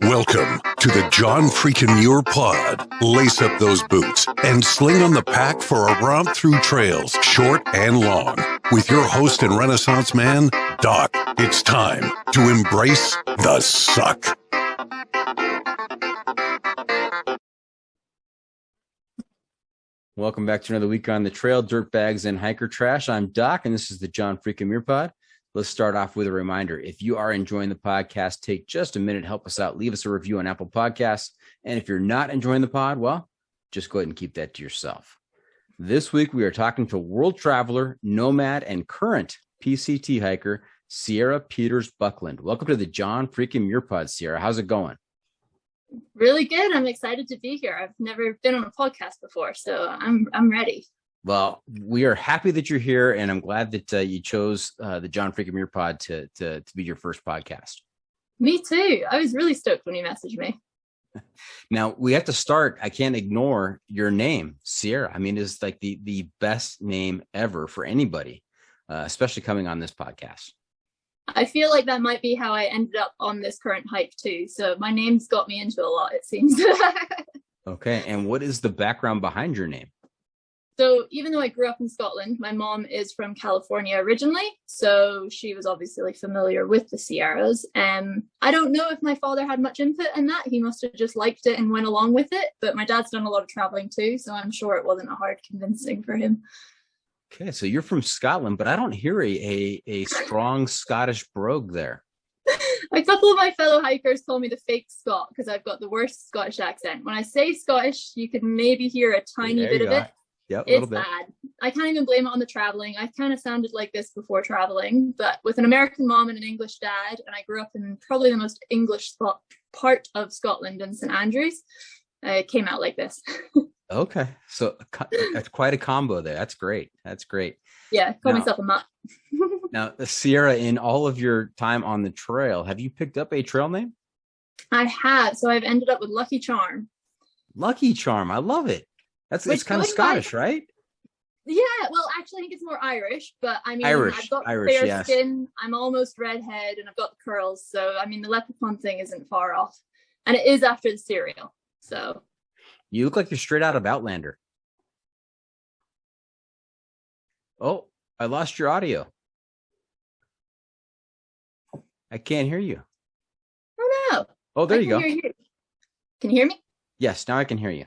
Welcome to the John Freakin' Muir Pod. Lace up those boots and sling on the pack for a romp through trails, short and long. With your host and Renaissance man, Doc. It's time to embrace the suck. Welcome back to another week on the trail, dirtbags and hiker trash. I'm Doc, and this is the John Freakin' Muir Pod. Let's start off with a reminder. If you are enjoying the podcast, take just a minute, help us out, leave us a review on Apple Podcasts. And if you're not enjoying the pod, well, just go ahead and keep that to yourself. This week, we are talking to world traveler, nomad, and current PCT hiker, Sierra Peters-Buckland. Welcome to the John Freakin' Muir Pod, Sierra. How's it going? Really good. I'm excited to be here. I've never been on a podcast before, so I'm ready. Well, we are happy that you're here, and I'm glad that you chose the John Freakin' Muir Pod to be your first podcast. Me too. I was really stoked when you messaged me. Now, we have to start. I can't ignore your name, Sierra. I mean, it's like the best name ever for anybody, especially coming on this podcast. I feel like that might be how I ended up on this current hike too. So my name's got me into a lot, it seems. Okay. And what is the background behind your name? So even though I grew up in Scotland, my mom is from California originally. So she was obviously familiar with the Sierras. I don't know if my father had much input in that. He must have just liked it and went along with it. But my dad's done a lot of traveling too. So I'm sure it wasn't a hard convincing for him. Okay. So you're from Scotland, but I don't hear a strong Scottish brogue there. A couple of my fellow hikers call me the fake Scot because I've got the worst Scottish accent. When I say Scottish, you can maybe hear a tiny bit of it. Yep, it's bad. I can't even blame it on the traveling. I kind of sounded like this before traveling, but with an American mom and an English dad, and I grew up in probably the most English part of Scotland in St Andrews, it came out like this. Okay, so that's quite a combo there. That's great. That's great. Yeah, call myself a mutt. Now, Sierra, in all of your time on the trail, have you picked up a trail name? I have. So I've ended up with Lucky Charm. Lucky Charm. I love it. It's kind of Scottish, right? Yeah, well, actually, I think it's more Irish, but I mean, Irish, I've got fair skin, I'm almost redhead, and I've got the curls, so I mean, the leprechaun thing isn't far off, and it is after the cereal, so. You look like you're straight out of Outlander. Oh, I lost your audio. I can't hear you. Oh, no. Oh, there you go. Can you hear me? Yes, now I can hear you.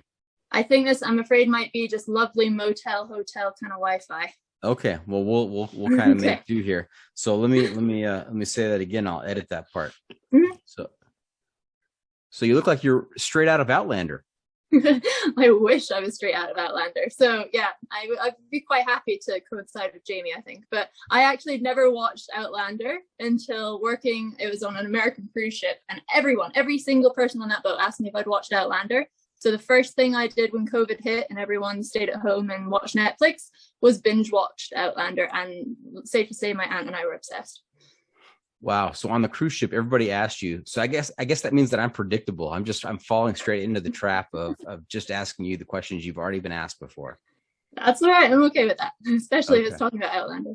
I think this, I'm afraid, might be just lovely motel, hotel kind of Wi-Fi. Okay, well, we'll kind of make do here. So let me say that again. I'll edit that part. Mm-hmm. So you look like you're straight out of Outlander. I wish I was straight out of Outlander. So yeah, I'd be quite happy to coincide with Jamie, I think. But I actually never watched Outlander until working. It was on an American cruise ship, and every single person on that boat asked me if I'd watched Outlander. So the first thing I did when COVID hit and everyone stayed at home and watched Netflix was binge watched Outlander. And safe to say, my aunt and I were obsessed. Wow. So on the cruise ship, everybody asked you. So I guess that means that I'm predictable. I'm falling straight into the trap of just asking you the questions you've already been asked before. That's all right. I'm okay with that, especially if it's talking about Outlander.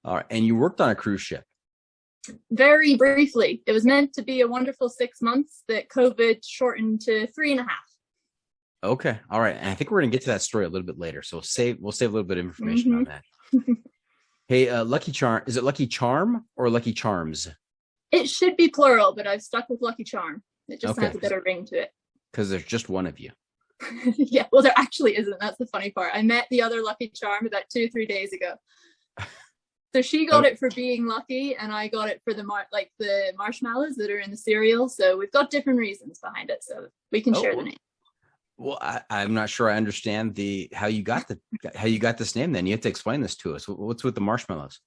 All right. And you worked on a cruise ship. Very briefly. It was meant to be a wonderful 6 months that COVID shortened to 3.5. Okay. All right. And I think we're going to get to that story a little bit later. So we'll save a little bit of information on that. Hey, Lucky Charm. Is it Lucky Charm or Lucky Charms? It should be plural, but I've stuck with Lucky Charm. It just has a better ring to it. Because there's just one of you. Yeah, well, there actually isn't. That's the funny part. I met the other Lucky Charm about 2 or 3 days ago. So she got it for being lucky, and I got it for the marshmallows that are in the cereal. So we've got different reasons behind it. So we can share the name. Well, I'm not sure I understand how you got this name. Then you have to explain this to us. What's with the marshmallows?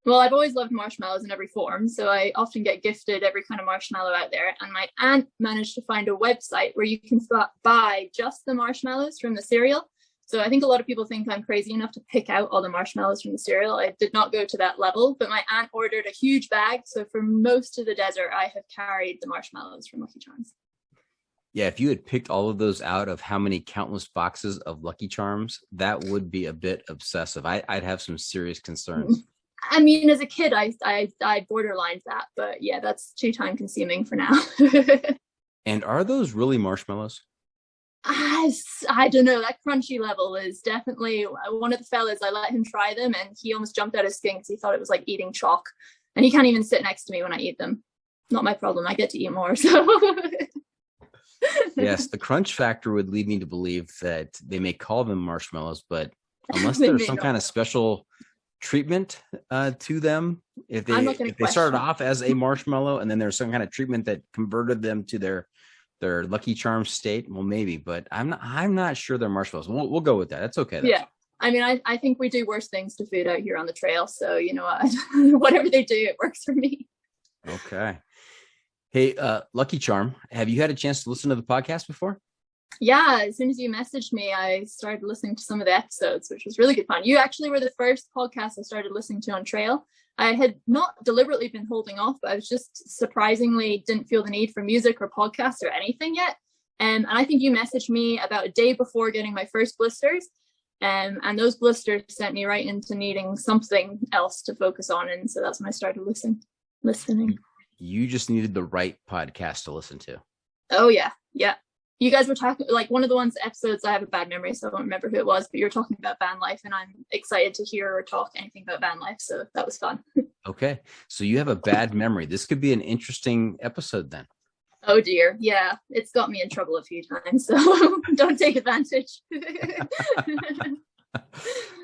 Well, I've always loved marshmallows in every form, so I often get gifted every kind of marshmallow out there. And my aunt managed to find a website where you can buy just the marshmallows from the cereal. So I think a lot of people think I'm crazy enough to pick out all the marshmallows from the cereal. I did not go to that level, but my aunt ordered a huge bag. So for most of the desert, I have carried the marshmallows from Lucky Charms. Yeah, if you had picked all of those out of how many countless boxes of Lucky Charms, that would be a bit obsessive. I'd have some serious concerns. I mean, as a kid, I borderlined that, but yeah, that's too time consuming for now. And are those really marshmallows? I don't know. That crunchy level is definitely one of the fellas. I let him try them, and he almost jumped out of his skin because he thought it was like eating chalk. And he can't even sit next to me when I eat them. Not my problem. I get to eat more. So Yes, the crunch factor would lead me to believe that they may call them marshmallows, but unless there's some kind of special treatment to them, if they started off as a marshmallow and then there's some kind of treatment that converted them to their Lucky Charms state, well, maybe, but I'm not sure they're marshmallows. We'll go with that. That's okay. Yeah. I mean, I think we do worse things to food out here on the trail. So, you know what? Whatever they do, it works for me. Okay. Hey, Lucky Charm, have you had a chance to listen to the podcast before? Yeah, as soon as you messaged me, I started listening to some of the episodes, which was really good fun. You actually were the first podcast I started listening to on trail. I had not deliberately been holding off, but I was just surprisingly didn't feel the need for music or podcasts or anything yet. And I think you messaged me about a day before getting my first blisters. And those blisters sent me right into needing something else to focus on. And so that's when I started listening. You just needed the right podcast to listen to. Oh, yeah. Yeah. You guys were talking, like one of the episodes, I have a bad memory, so I don't remember who it was, but you were talking about van life, and I'm excited to hear or talk anything about van life. So that was fun. Okay. So you have a bad memory. This could be an interesting episode then. Oh, dear. Yeah. It's got me in trouble a few times, so don't take advantage.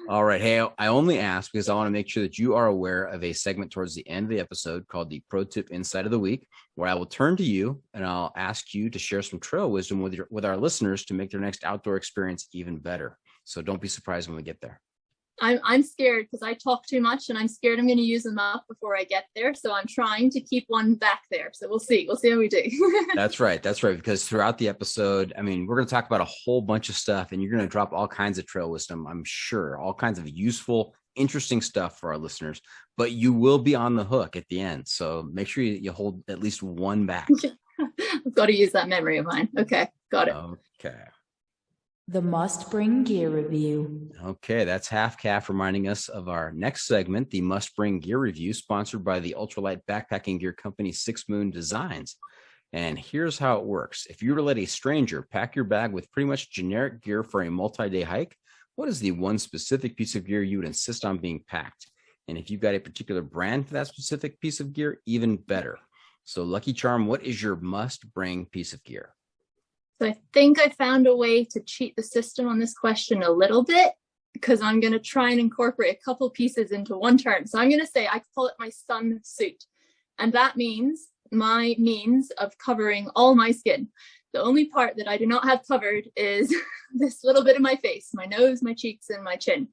All right. Hey, I only ask because I want to make sure that you are aware of a segment towards the end of the episode called the Pro Tip Insight of the Week, where I will turn to you and I'll ask you to share some trail wisdom with our listeners to make their next outdoor experience even better. So don't be surprised when we get there. I'm scared because I talk too much, and I'm scared I'm going to use them up before I get there. So I'm trying to keep one back there. So we'll see how we do. That's right. Because throughout the episode, I mean, we're going to talk about a whole bunch of stuff, and you're going to drop all kinds of trail wisdom, I'm sure, all kinds of useful, interesting stuff for our listeners, but you will be on the hook at the end. So make sure you hold at least one back. I've got to use that memory of mine. Okay. Got it. Okay. The Must Bring Gear Review. Okay, that's Half Calf reminding us of our next segment, the Must Bring Gear Review, sponsored by the ultralight backpacking gear company 6 Moon Designs. And here's how it works. If you were to let a stranger pack your bag with pretty much generic gear for a multi-day hike, what is the one specific piece of gear you would insist on being packed? And if you've got a particular brand for that specific piece of gear, even better. So Lucky Charm, what is your must-bring piece of gear? So I think I found a way to cheat the system on this question a little bit, because I'm going to try and incorporate a couple pieces into one term. So I'm going to say I call it my sun suit. And that means my means of covering all my skin. The only part that I do not have covered is this little bit of my face, my nose, my cheeks, and my chin.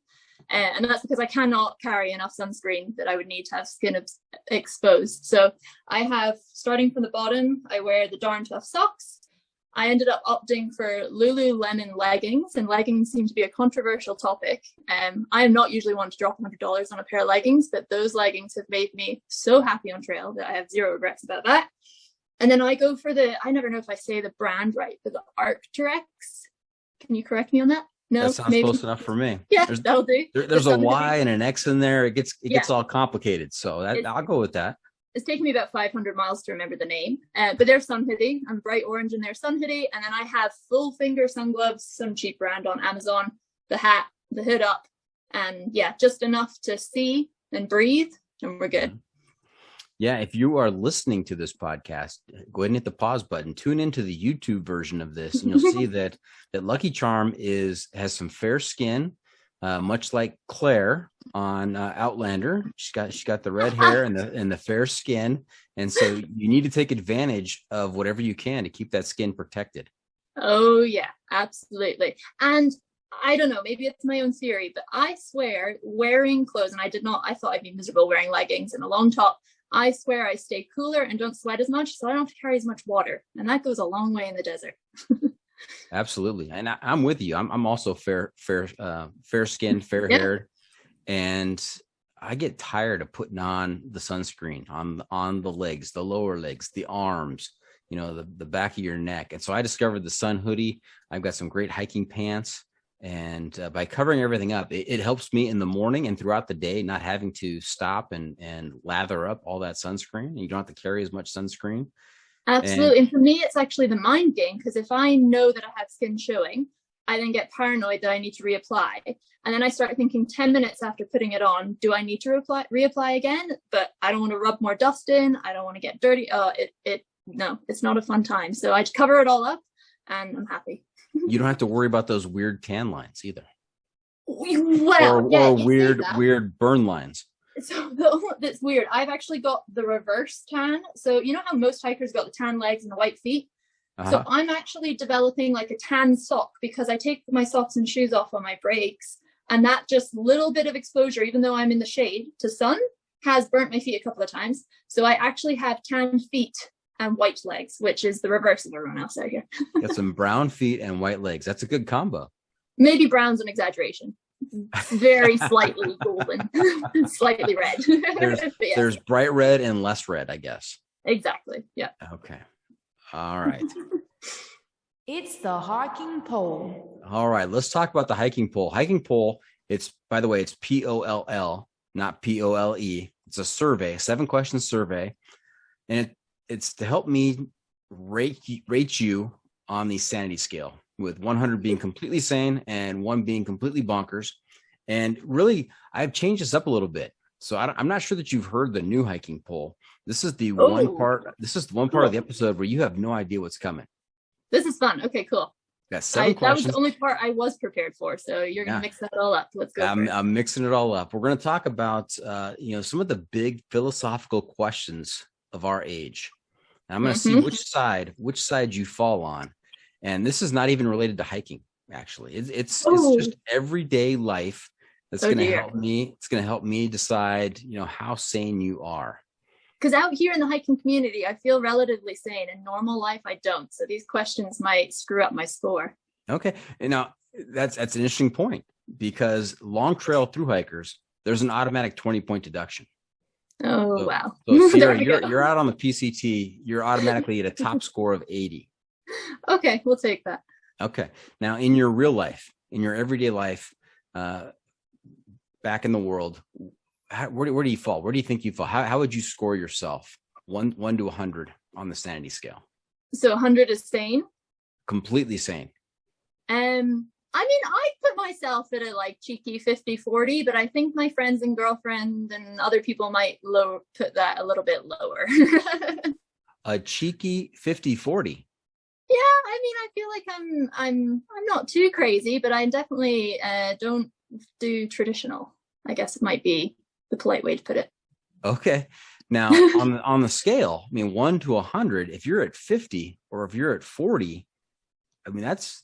And that's because I cannot carry enough sunscreen that I would need to have skin exposed. So I have, starting from the bottom, I wear the Darn Tough socks. I ended up opting for Lululemon leggings, and leggings seem to be a controversial topic. I am not usually one to drop $100 on a pair of leggings, but those leggings have made me so happy on trail that I have zero regrets about that. And then I go for I never know if I say the brand right, but the Arc'teryx. Can you correct me on that? No, that sounds close enough for me. Yeah, that'll do. There's a Y and an X in there. It gets all complicated. So I'll go with that. It's taken me about 500 miles to remember the name, but they're sun hoodie. I'm bright orange in their sun hoodie. And then I have full finger sun gloves, some cheap brand on Amazon, the hat, the hood up, and yeah, just enough to see and breathe, and we're good. Yeah, if you are listening to this podcast, go ahead and hit the pause button. Tune into the YouTube version of this, and you'll see that Lucky Charm has some fair skin, much like Claire on Outlander. She's got the red hair and the fair skin, and so you need to take advantage of whatever you can to keep that skin protected. Oh yeah, absolutely. And I don't know, maybe it's my own theory, but I swear wearing clothes, and I thought I'd be miserable wearing leggings and a long top. I swear I stay cooler and don't sweat as much, so I don't have to carry as much water. And that goes a long way in the desert. Absolutely. And I'm with you. I'm also fair skinned, fair haired. And I get tired of putting on the sunscreen on the legs, the lower legs, the arms. the back of your neck. And so I discovered the sun hoodie. I've got some great hiking pants. And by covering everything up, it helps me in the morning and throughout the day, not having to stop and lather up all that sunscreen. You don't have to carry as much sunscreen. Absolutely. And for me, it's actually the mind game, because if I know that I have skin showing, I then get paranoid that I need to reapply. And then I start thinking 10 minutes after putting it on, do I need to reapply again? But I don't want to rub more dust in. I don't want to get dirty. No, it's not a fun time. So I just cover it all up and I'm happy. You don't have to worry about those weird tan lines either. Well, or weird burn lines. So that's weird. I've actually got the reverse tan. So you know how most hikers got the tan legs and the white feet? So I'm actually developing like a tan sock, because I take my socks and shoes off on my breaks, and that just little bit of exposure, even though I'm in the shade to sun, has burnt my feet a couple of times. So I actually have tan feet and white legs, which is the reverse of everyone else out here. Got some brown feet and white legs. That's a good combo. Maybe brown's an exaggeration. Very slightly golden, slightly red. There's bright red and less red, I guess. Exactly. Yeah. Okay. All right. It's the hiking poll. All right. Let's talk about the hiking poll. Hiking poll. By the way, it's POLL, not POLE. It's a survey, a 7-question survey. And it's to help me rate you on the sanity scale, with 100 being completely sane and 1 being completely bonkers. And really, I've changed this up a little bit. So I'm not sure that you've heard the new hiking poll. This is the one part. This is the one part of the episode where you have no idea what's coming. This is fun. Okay, cool. Got 7 questions. That was the only part I was prepared for. So you're going to mix that all up. Let's go. I'm mixing it all up. We're going to talk about, some of the big philosophical questions of our age. And I'm going to see which side you fall on. And this is not even related to hiking, actually. It's just everyday life that's going to help me. It's going to help me decide, how sane you are. Because out here in the hiking community, I feel relatively sane. In normal life, I don't. So these questions might screw up my score. Okay. And now that's an interesting point, because long trail through hikers, there's an automatic 20-point deduction. Wow. So Sierra, you're out on the PCT. You're automatically at a top score of 80. Okay, we'll take that. Okay. Now, in your real life, in your everyday life, back in the world, where do you fall? Where do you think you fall? How would you score yourself? 1 to 100 on the sanity scale. So 100 is sane? Completely sane. I put myself at a cheeky 50-40, but I think my friends and girlfriend and other people might put that a little bit lower. A cheeky 50-40. Yeah, I feel like I'm not too crazy, but I definitely don't do traditional. I guess it might be the polite way to put it. Okay. Now on the scale, 1 to 100, if you're at 50 or if you're at 40, that's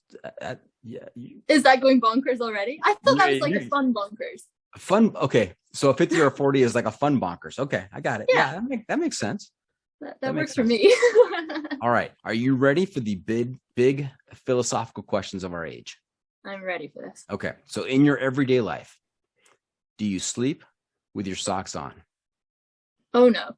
yeah. Is that going bonkers already? I thought that was a fun bonkers. Fun. Okay. So a 50 or a 40 is like a fun bonkers. Okay. I got it. Yeah, that makes sense. That works for me. All right. Are you ready for the big philosophical questions of our age? I'm ready for this. Okay. So in your everyday life, do you sleep with your socks on? Oh, no.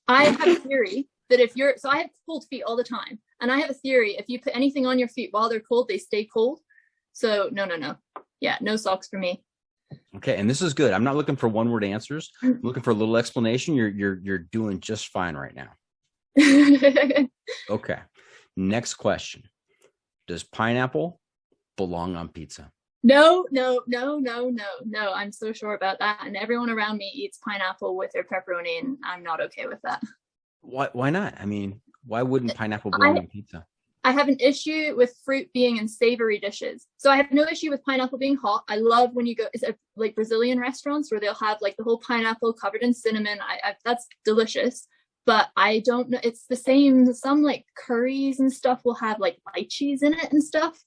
I have a theory that I have cold feet all the time. And I have a theory, if you put anything on your feet while they're cold, they stay cold. So no. Yeah, no socks for me. Okay, and this is good. I'm not looking for one-word answers. I'm looking for a little explanation. You're doing just fine right now. Okay. Next question. Does pineapple belong on pizza? No. I'm so sure about that. And everyone around me eats pineapple with their pepperoni, and I'm not okay with that. Why not? Why wouldn't pineapple belong on pizza? I have an issue with fruit being in savory dishes. So I have no issue with pineapple being hot. I love when you go like Brazilian restaurants where they'll have the whole pineapple covered in cinnamon. That's delicious. But I don't know. It's the same. Some curries and stuff will have lychees in it and stuff.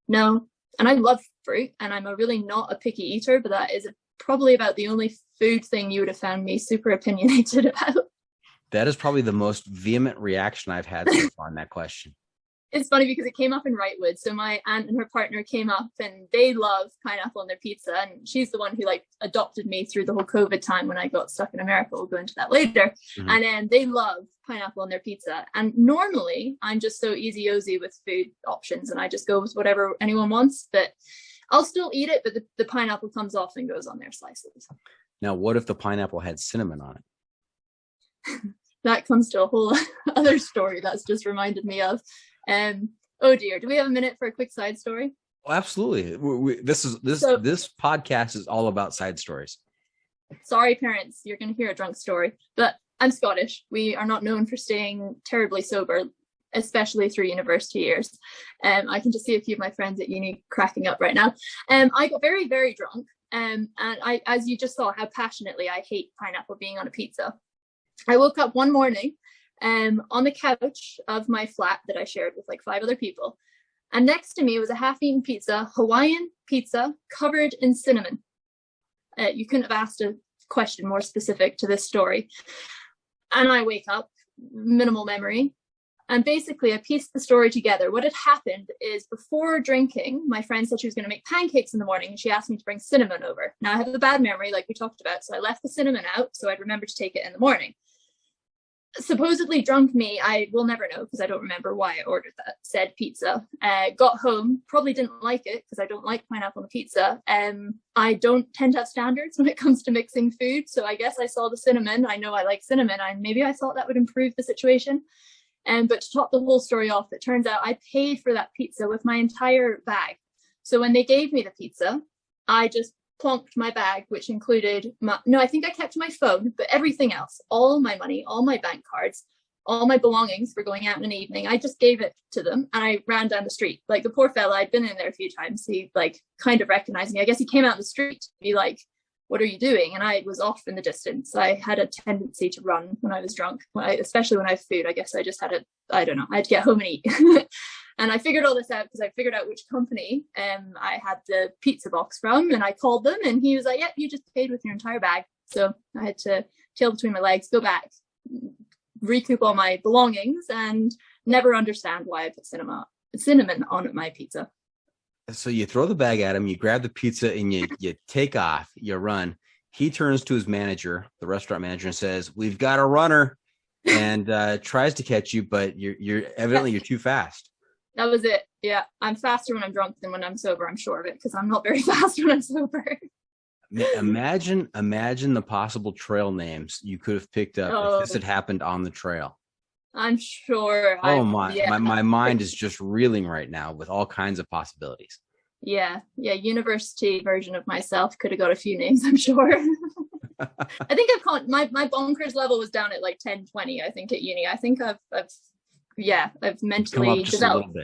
No. And I love fruit, and I'm really not a picky eater, but that is probably about the only food thing you would have found me super opinionated about. That is probably the most vehement reaction I've had so far on that question. It's funny because it came up in Wrightwood. So my aunt and her partner came up and they love pineapple on their pizza. And she's the one who like adopted me through the whole COVID time when I got stuck in America. We'll go into that later. Mm-hmm. And then they love pineapple on their pizza. And normally I'm just so easy-ozy with food options and I just go with whatever anyone wants. But I'll still eat it, but the pineapple comes off and goes on their slices. Now, what if the pineapple had cinnamon on it? That comes to a whole other story that's just reminded me of. Oh dear, do we have a minute for a quick side story? Oh, absolutely. This podcast is all about side stories. Sorry, parents, you're going to hear a drunk story, but I'm Scottish. We are not known for staying terribly sober, especially through university years. I can just see a few of my friends at uni cracking up right now. I got very, very drunk. And I, as you just saw, how passionately I hate pineapple being on a pizza. I woke up one morning on the couch of my flat that I shared with like 5 other people. And next to me was a half-eaten pizza, Hawaiian pizza covered in cinnamon. You couldn't have asked a question more specific to this story. And I wake up, minimal memory. And basically I pieced the story together. What had happened is before drinking, my friend said she was going to make pancakes in the morning and she asked me to bring cinnamon over. Now I have a bad memory like we talked about. So I left the cinnamon out so I'd remember to take it in the morning. Supposedly drunk me, I will never know because I don't remember why I ordered that said pizza. Got home, probably didn't like it because I don't like pineapple on a pizza. I don't tend to have standards when it comes to mixing food. So I guess I saw the cinnamon. I know I like cinnamon. Maybe I thought that would improve the situation. But to top the whole story off, it turns out I paid for that pizza with my entire bag. So when they gave me the pizza, I just plonked my bag, which included I think I kept my phone, but everything else, all my money, all my bank cards, all my belongings for going out in an evening, I just gave it to them and I ran down the street. Like the poor fella, I'd been in there a few times. He like kind of recognized me. I guess he came out in the street to be like, what are you doing? And I was off in the distance. I had a tendency to run when I was drunk, especially when I have food. I guess I just had I had to get home and eat. And I figured all this out because I figured out which company I had the pizza box from. And I called them and he was like, yep, you just paid with your entire bag. So I had to tail between my legs, go back, recoup all my belongings and never understand why I put cinnamon on my pizza. So you throw the bag at him, you grab the pizza and you take off, you run. He turns to his manager, the restaurant manager, and says, we've got a runner, and tries to catch you, but you're evidently you're too fast. That was it. Yeah. I'm faster when I'm drunk than when I'm sober. I'm sure of it because I'm not very fast when I'm sober. Imagine the possible trail names you could have picked up if this had happened on the trail. I'm sure. My mind is just reeling right now with all kinds of possibilities. Yeah. University version of myself could have got a few names, I'm sure. I think I've caught my bonkers level was down at like 10, 20, I think at uni. I think I've mentally come up just developed.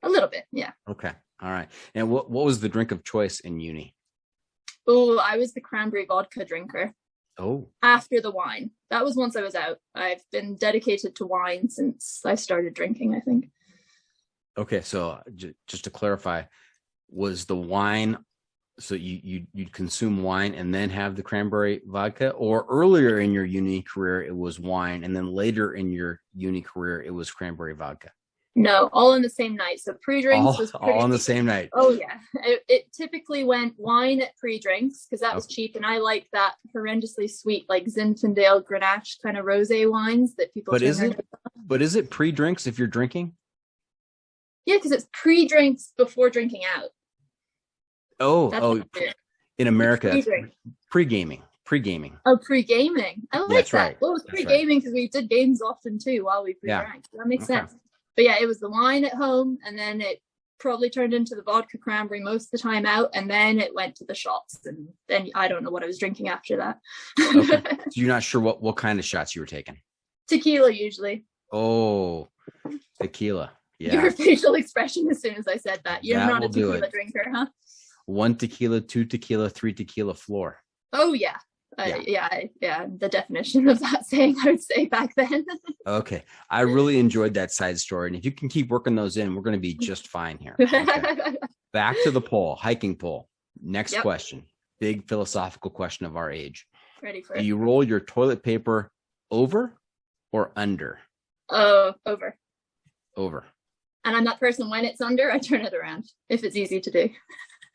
A little bit. Yeah. Okay. All right. And what was the drink of choice in uni? Oh, I was the cranberry vodka drinker. Oh. After the wine. That was once I was out. I've been dedicated to wine since I started drinking, I think. Okay, so just to clarify, was the wine, so you'd consume wine and then have the cranberry vodka, or earlier in your uni career it was wine and then later in your uni career it was cranberry vodka? No, all in the same night. So pre-drinks was all on the same night. Oh yeah, it typically went wine at pre-drinks because that was cheap, and I like that horrendously sweet, like Zinfandel, Grenache kind of rosé wines that people. But is it pre-drinks if you're drinking? Yeah, because it's pre-drinks before drinking out. In America, pre-gaming. Oh, pre-gaming. I like That's that. Right. Well, it was pre-gaming because we did games often too while we pre-drank. Yeah. That makes sense. But yeah, it was the wine at home, and then it probably turned into the vodka cranberry most of the time out, and then it went to the shots, and then I don't know what I was drinking after that. Okay. So you're not sure what kind of shots you were taking? Tequila usually. Oh, tequila. Yeah. Your facial expression as soon as I said that. You're not a tequila drinker, huh? 1 tequila, 2 tequila, 3 tequila floor. Oh yeah. The definition of that saying, I would say back then. Okay. I really enjoyed that side story. And if you can keep working those in, we're going to be just fine here. Okay. Back to the poll, hiking poll. Next question. Big philosophical question of our age. Ready for it. Do you roll your toilet paper over or under? Oh, over. Over. And I'm that person when it's under, I turn it around if it's easy to do.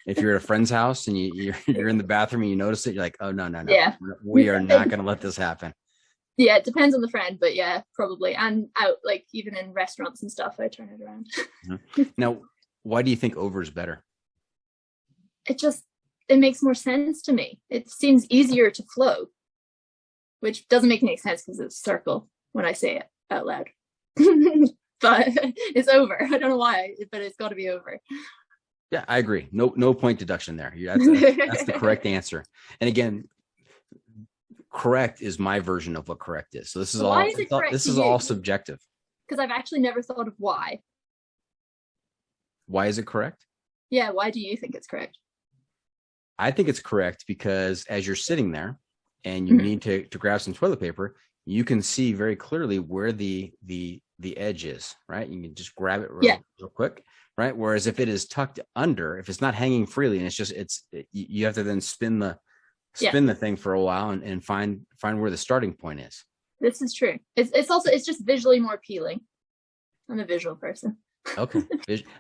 If you're at a friend's house and you're in the bathroom and you notice it, you're like, oh, no. Yeah. We are not going to let this happen. Yeah, it depends on the friend, but yeah, probably. And out, like even in restaurants and stuff, I turn it around. Now, why do you think over is better? It makes more sense to me. It seems easier to flow, which doesn't make any sense because it's circle when I say it out loud. But it's over. I don't know why, but it's got to be over. Yeah, I agree. No point deduction there. That's the correct answer. And again, correct is my version of what correct is. So this is all subjective. Because I've actually never thought of why. Why is it correct? Yeah, why do you think it's correct? I think it's correct because as you're sitting there and you need to grab some toilet paper, you can see very clearly where the edge is, right? You can just grab it real quick, right? Whereas if it is tucked under, if it's not hanging freely and you have to then spin the thing for a while and find where the starting point is. This is true. It's just visually more appealing. I'm a visual person. Okay.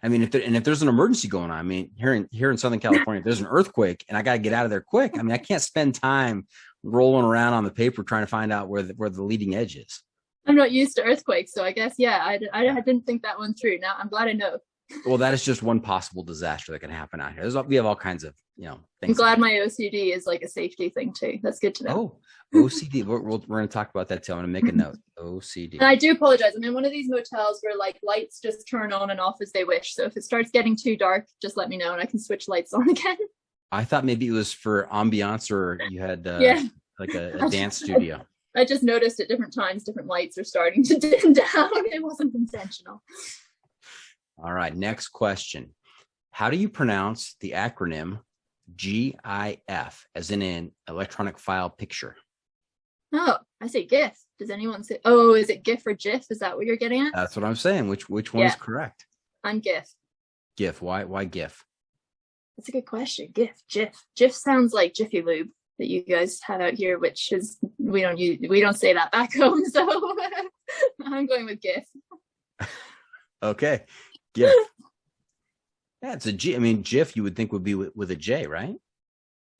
I mean, if there's an emergency going on, I mean, here in Southern California, if there's an earthquake and I got to get out of there quick. I mean, I can't spend time rolling around on the paper trying to find out where the leading edge is. I'm not used to earthquakes, so I guess, I didn't think that one through. Now I'm glad I know. Well, that is just one possible disaster that can happen out here. We have all kinds of, things. I'm glad my OCD is like a safety thing too. That's good to know. Oh, OCD. We're going to talk about that too. I'm going to make a note. OCD. And I do apologize. I'm in one of these motels where like lights just turn on and off as they wish. So if it starts getting too dark, just let me know and I can switch lights on again. I thought maybe it was for ambiance or you had like a dance studio. I just noticed at different times, different lights are starting to dim down. It wasn't intentional. All right. Next question. How do you pronounce the acronym GIF, as in electronic file picture? Oh, I say GIF. Does anyone say, is it GIF or GIF? Is that what you're getting at? That's what I'm saying. Which one is correct? I'm GIF. GIF. Why GIF? That's a good question. GIF sounds like Jiffy Lube that you guys have out here, which is we don't say that back home. So I'm going with GIF. Okay. GIF. Yeah, it's a G. I mean, GIF you would think would be with a J, right?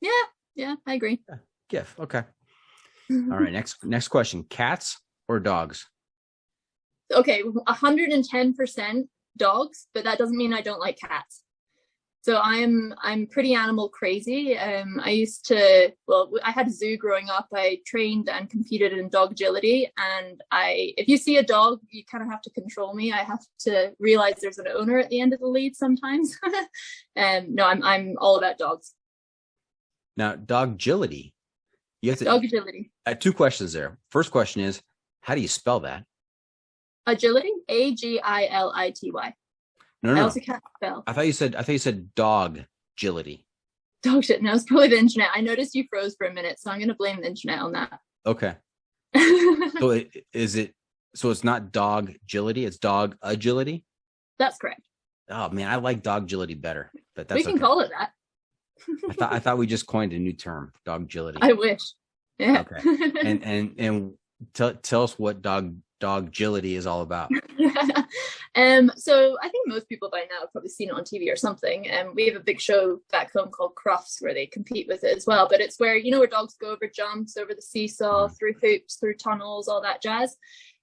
Yeah, I agree. Yeah, GIF. Okay. All right. Next question. Cats or dogs? Okay, 110% dogs, but that doesn't mean I don't like cats. So I'm pretty animal crazy. I had a zoo growing up. I trained and competed in dog-gility, and if you see a dog, you kind of have to control me. I have to realize there's an owner at the end of the lead sometimes. No, I'm all about dogs. Now, dog-gility. You have to dog-gility. Two questions there. First question is, how do you spell that? Agility, Agility. No. I also can't spell. I thought you said dog-gility. Dog shit. No, it's probably the internet. I noticed you froze for a minute, so I'm going to blame the internet on that. Okay. So it's not dog-gility, it's dog-agility? That's correct. Oh man, I like dog-gility better. But that's we can call it that. I thought we just coined a new term, dog-gility. I wish. Yeah. Okay. And tell us what dog-gility is all about. So I think most people by now have probably seen it on TV or something. We have a big show back home called Crufts where they compete with it as well. But it's where, where dogs go over jumps, over the seesaw, through hoops, through tunnels, all that jazz.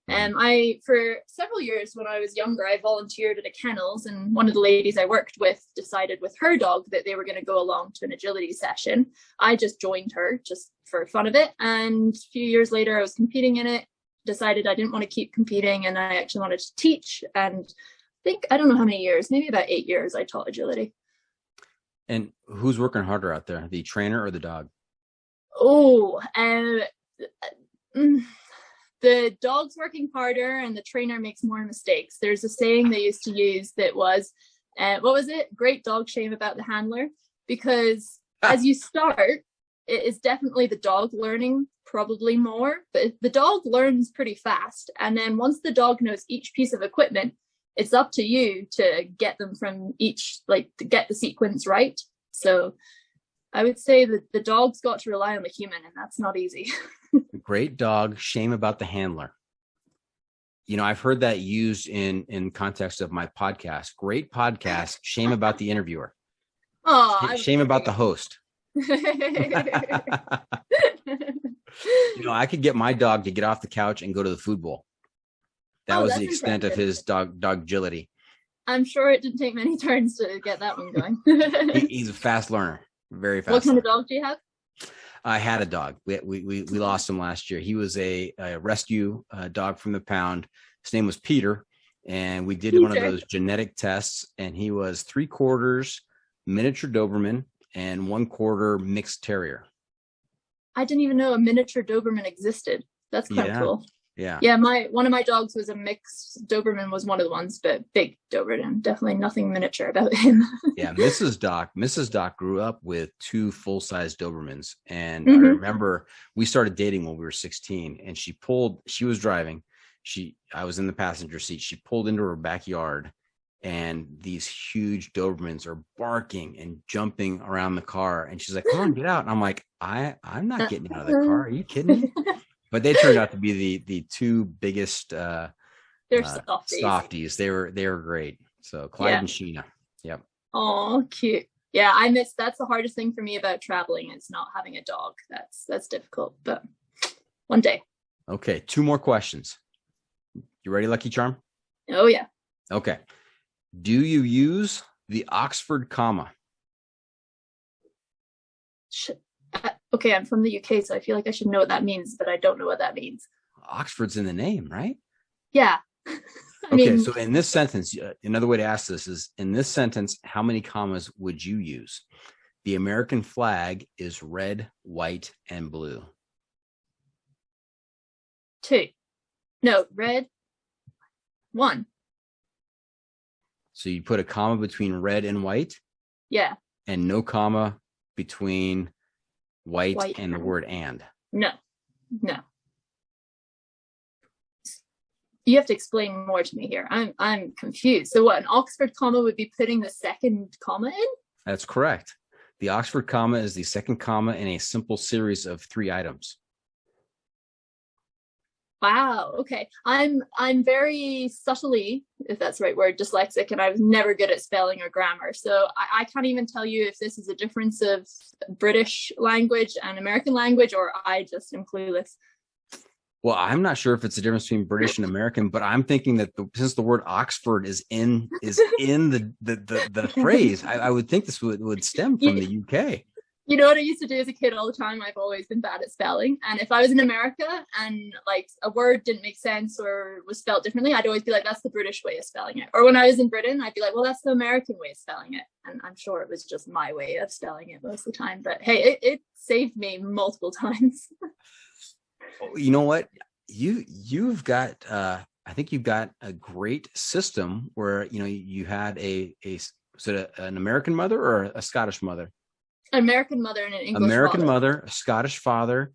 For several years when I was younger, I volunteered at a kennels, and one of the ladies I worked with decided with her dog that they were going to go along to an agility session. I just joined her just for fun of it. And a few years later, I was competing in it, decided I didn't want to keep competing, and I actually wanted to teach. And I don't know how many years, maybe about 8 years, I taught agility. And who's working harder out there, the trainer or the dog? The dog's working harder and the trainer makes more mistakes. There's a saying they used to use that was, what was it? Great dog shame about the handler. Because as you start, it is definitely the dog learning probably more, but the dog learns pretty fast. And then once the dog knows each piece of equipment, it's up to you to get them from each, to get the sequence right. So I would say that the dog's got to rely on the human, and that's not easy. Great dog, shame about the handler. I've heard that used in context of my podcast. Great podcast. Shame about the interviewer. Oh, Shame about the host. I could get my dog to get off the couch and go to the food bowl. That was the extent of his dog-gility. I'm sure it didn't take many turns to get that one going. He's a fast learner, very fast. What kind of dog do you have? I had a dog. We lost him last year. He was a rescue dog from the pound. His name was Peter, and we did one of those genetic tests, and he was 3/4 miniature Doberman and 1/4 mixed terrier. I didn't even know a miniature Doberman existed. That's kind of cool. Yeah. One of my dogs was a mixed Doberman, was one of the ones, but big Doberman. Definitely nothing miniature about him. Yeah, Mrs. Doc grew up with 2 full-size Dobermans, and I remember we started dating when we were 16, and she was driving. I was in the passenger seat. She pulled into her backyard, and these huge Dobermans are barking and jumping around the car, and she's like, "Come on, get out!" And I'm like, "I'm not getting out of the car. Are you kidding me?" But they turned out to be the 2 biggest they're softies. They were great. So Clyde and Sheena. Yep. Oh, cute. Yeah, that's the hardest thing for me about traveling is not having a dog. That's difficult, but one day. Okay, 2 more questions. You ready, Lucky Charm? Oh yeah. Okay. Do you use the Oxford comma? Okay, I'm from the UK, so I feel like I should know what that means, but I don't know what that means. Oxford's in the name, right? Yeah. So in this sentence, another way to ask this is, in this sentence, how many commas would you use? The American flag is red, white, and blue. 2. No, red. 1. So you put a comma between red and white? Yeah. And no comma between white and the word and? No. You have to explain more to me here. I'm confused. So what, an Oxford comma would be putting the second comma in? That's correct. The Oxford comma is the second comma in a simple series of 3 items. Wow. Okay. I'm very subtly, if that's the right word, dyslexic, and I was never good at spelling or grammar. So I can't even tell you if this is a difference of British language and American language, or I just am clueless. Well, I'm not sure if it's a difference between British and American, but I'm thinking that since the word Oxford is in the phrase, I would think this would stem from the UK. You know what I used to do as a kid all the time? I've always been bad at spelling. And if I was in America and like a word didn't make sense or was spelled differently, I'd always be like, that's the British way of spelling it. Or when I was in Britain, I'd be like, well, that's the American way of spelling it. And I'm sure it was just my way of spelling it most of the time. But hey, it saved me multiple times. You know what? You've got, I think you've got a great system where, you had an American mother or a Scottish mother? American mother and an English American father. mother, Scottish father,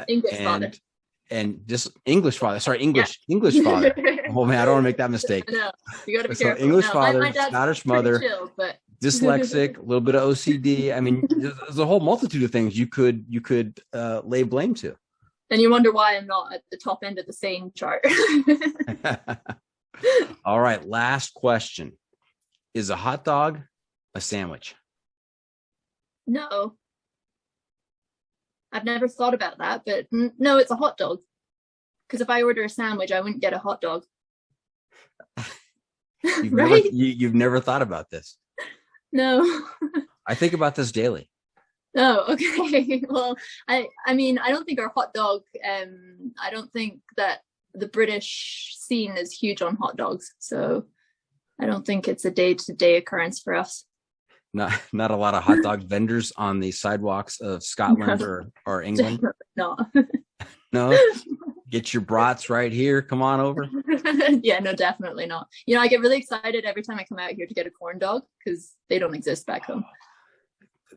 English father. And just English father. Sorry, English father. Oh man, I don't want to make that mistake. No, you got to be careful. English no, father, my dad's Scottish mother, chill, but dyslexic, a little bit of OCD. I mean, there's a whole multitude of things you could lay blame to. Then you wonder why I'm not at the top end of the sane chart. All right, last question. Is a hot dog a sandwich? No. I've never thought about that, but no, it's a hot dog. Because if I order a sandwich, I wouldn't get a hot dog. Right? You've never thought about this. No. I think about this daily. Oh, okay. Well, I mean, I don't think our hot dog, I don't think that the British scene is huge on hot dogs. So I don't think it's a day-to-day occurrence for us. Not a lot of hot dog vendors on the sidewalks of Scotland or England. No. No. Get your brats right here. Come on over. Yeah, no, definitely not. I get really excited every time I come out here to get a corn dog because they don't exist back home.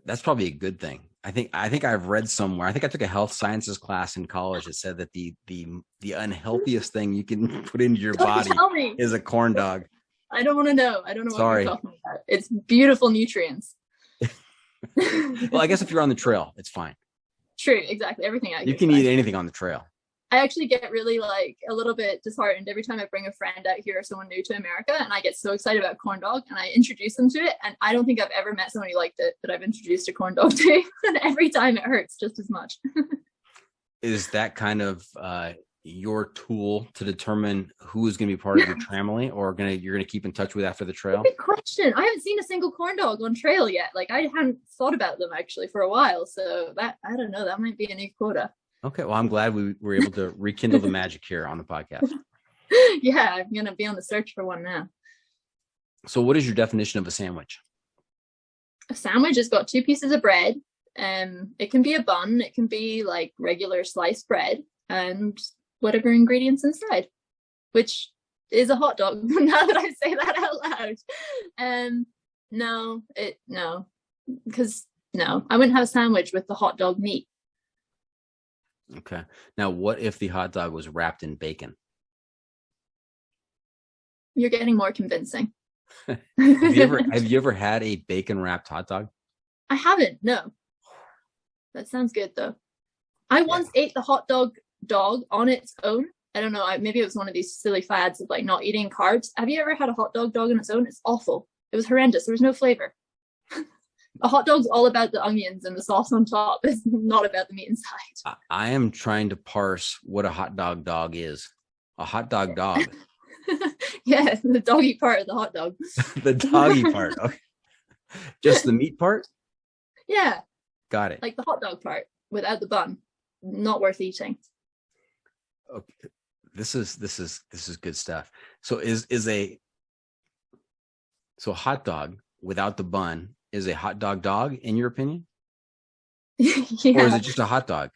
That's probably a good thing. I think I've read somewhere. I think I took a health sciences class in college that said that the unhealthiest thing you can put into your body is a corn dog. I don't want to know. I don't know what Sorry. you're talking about. It's beautiful nutrients. Well, I guess if you're on the trail, it's fine. True, exactly. Everything you can eat anything on the trail. I actually get really like a little bit disheartened every time I bring a friend out here or someone new to America, and I get so excited about corn dog and I introduce them to it, and I don't think I've ever met someone who liked it that I've introduced a corn dog to, and every time it hurts just as much. Is that kind of your tool to determine who is going to be part of your family, or you're going to keep in touch with after the trail? Good question. I haven't seen a single corn dog on trail yet. Like, I hadn't thought about them actually for a while, so that, I don't know, that might be a new quota. Okay, well, I'm glad we were able to rekindle the magic here on the podcast. Yeah, I'm going to be on the search for one now. So what is your definition of a sandwich? A sandwich has got 2 pieces of bread. It can be a bun, it can be like regular sliced bread, and whatever ingredients inside, which is a hot dog. Now that I say that out loud. No, because I wouldn't have a sandwich with the hot dog meat. Okay. Now, what if the hot dog was wrapped in bacon? You're getting more convincing. Have you ever had a bacon wrapped hot dog? I haven't. No. That sounds good though. I once ate the hot dog on its own. I don't know. Maybe it was one of these silly fads of like not eating carbs. Have you ever had a hot dog on its own? It's awful. It was horrendous. There was no flavor. A hot dog's all about the onions and the sauce on top. It's not about the meat inside. I am trying to parse what a hot dog is. A hot dog. Yeah, the doggy part of the hot dog. The doggy part. Okay. Just the meat part? Yeah. Got it. Like the hot dog part without the bun. Not worth eating. Okay. This is good stuff. So so a hot dog without the bun is a hot dog in your opinion? Yeah. Or is it just a hot dog?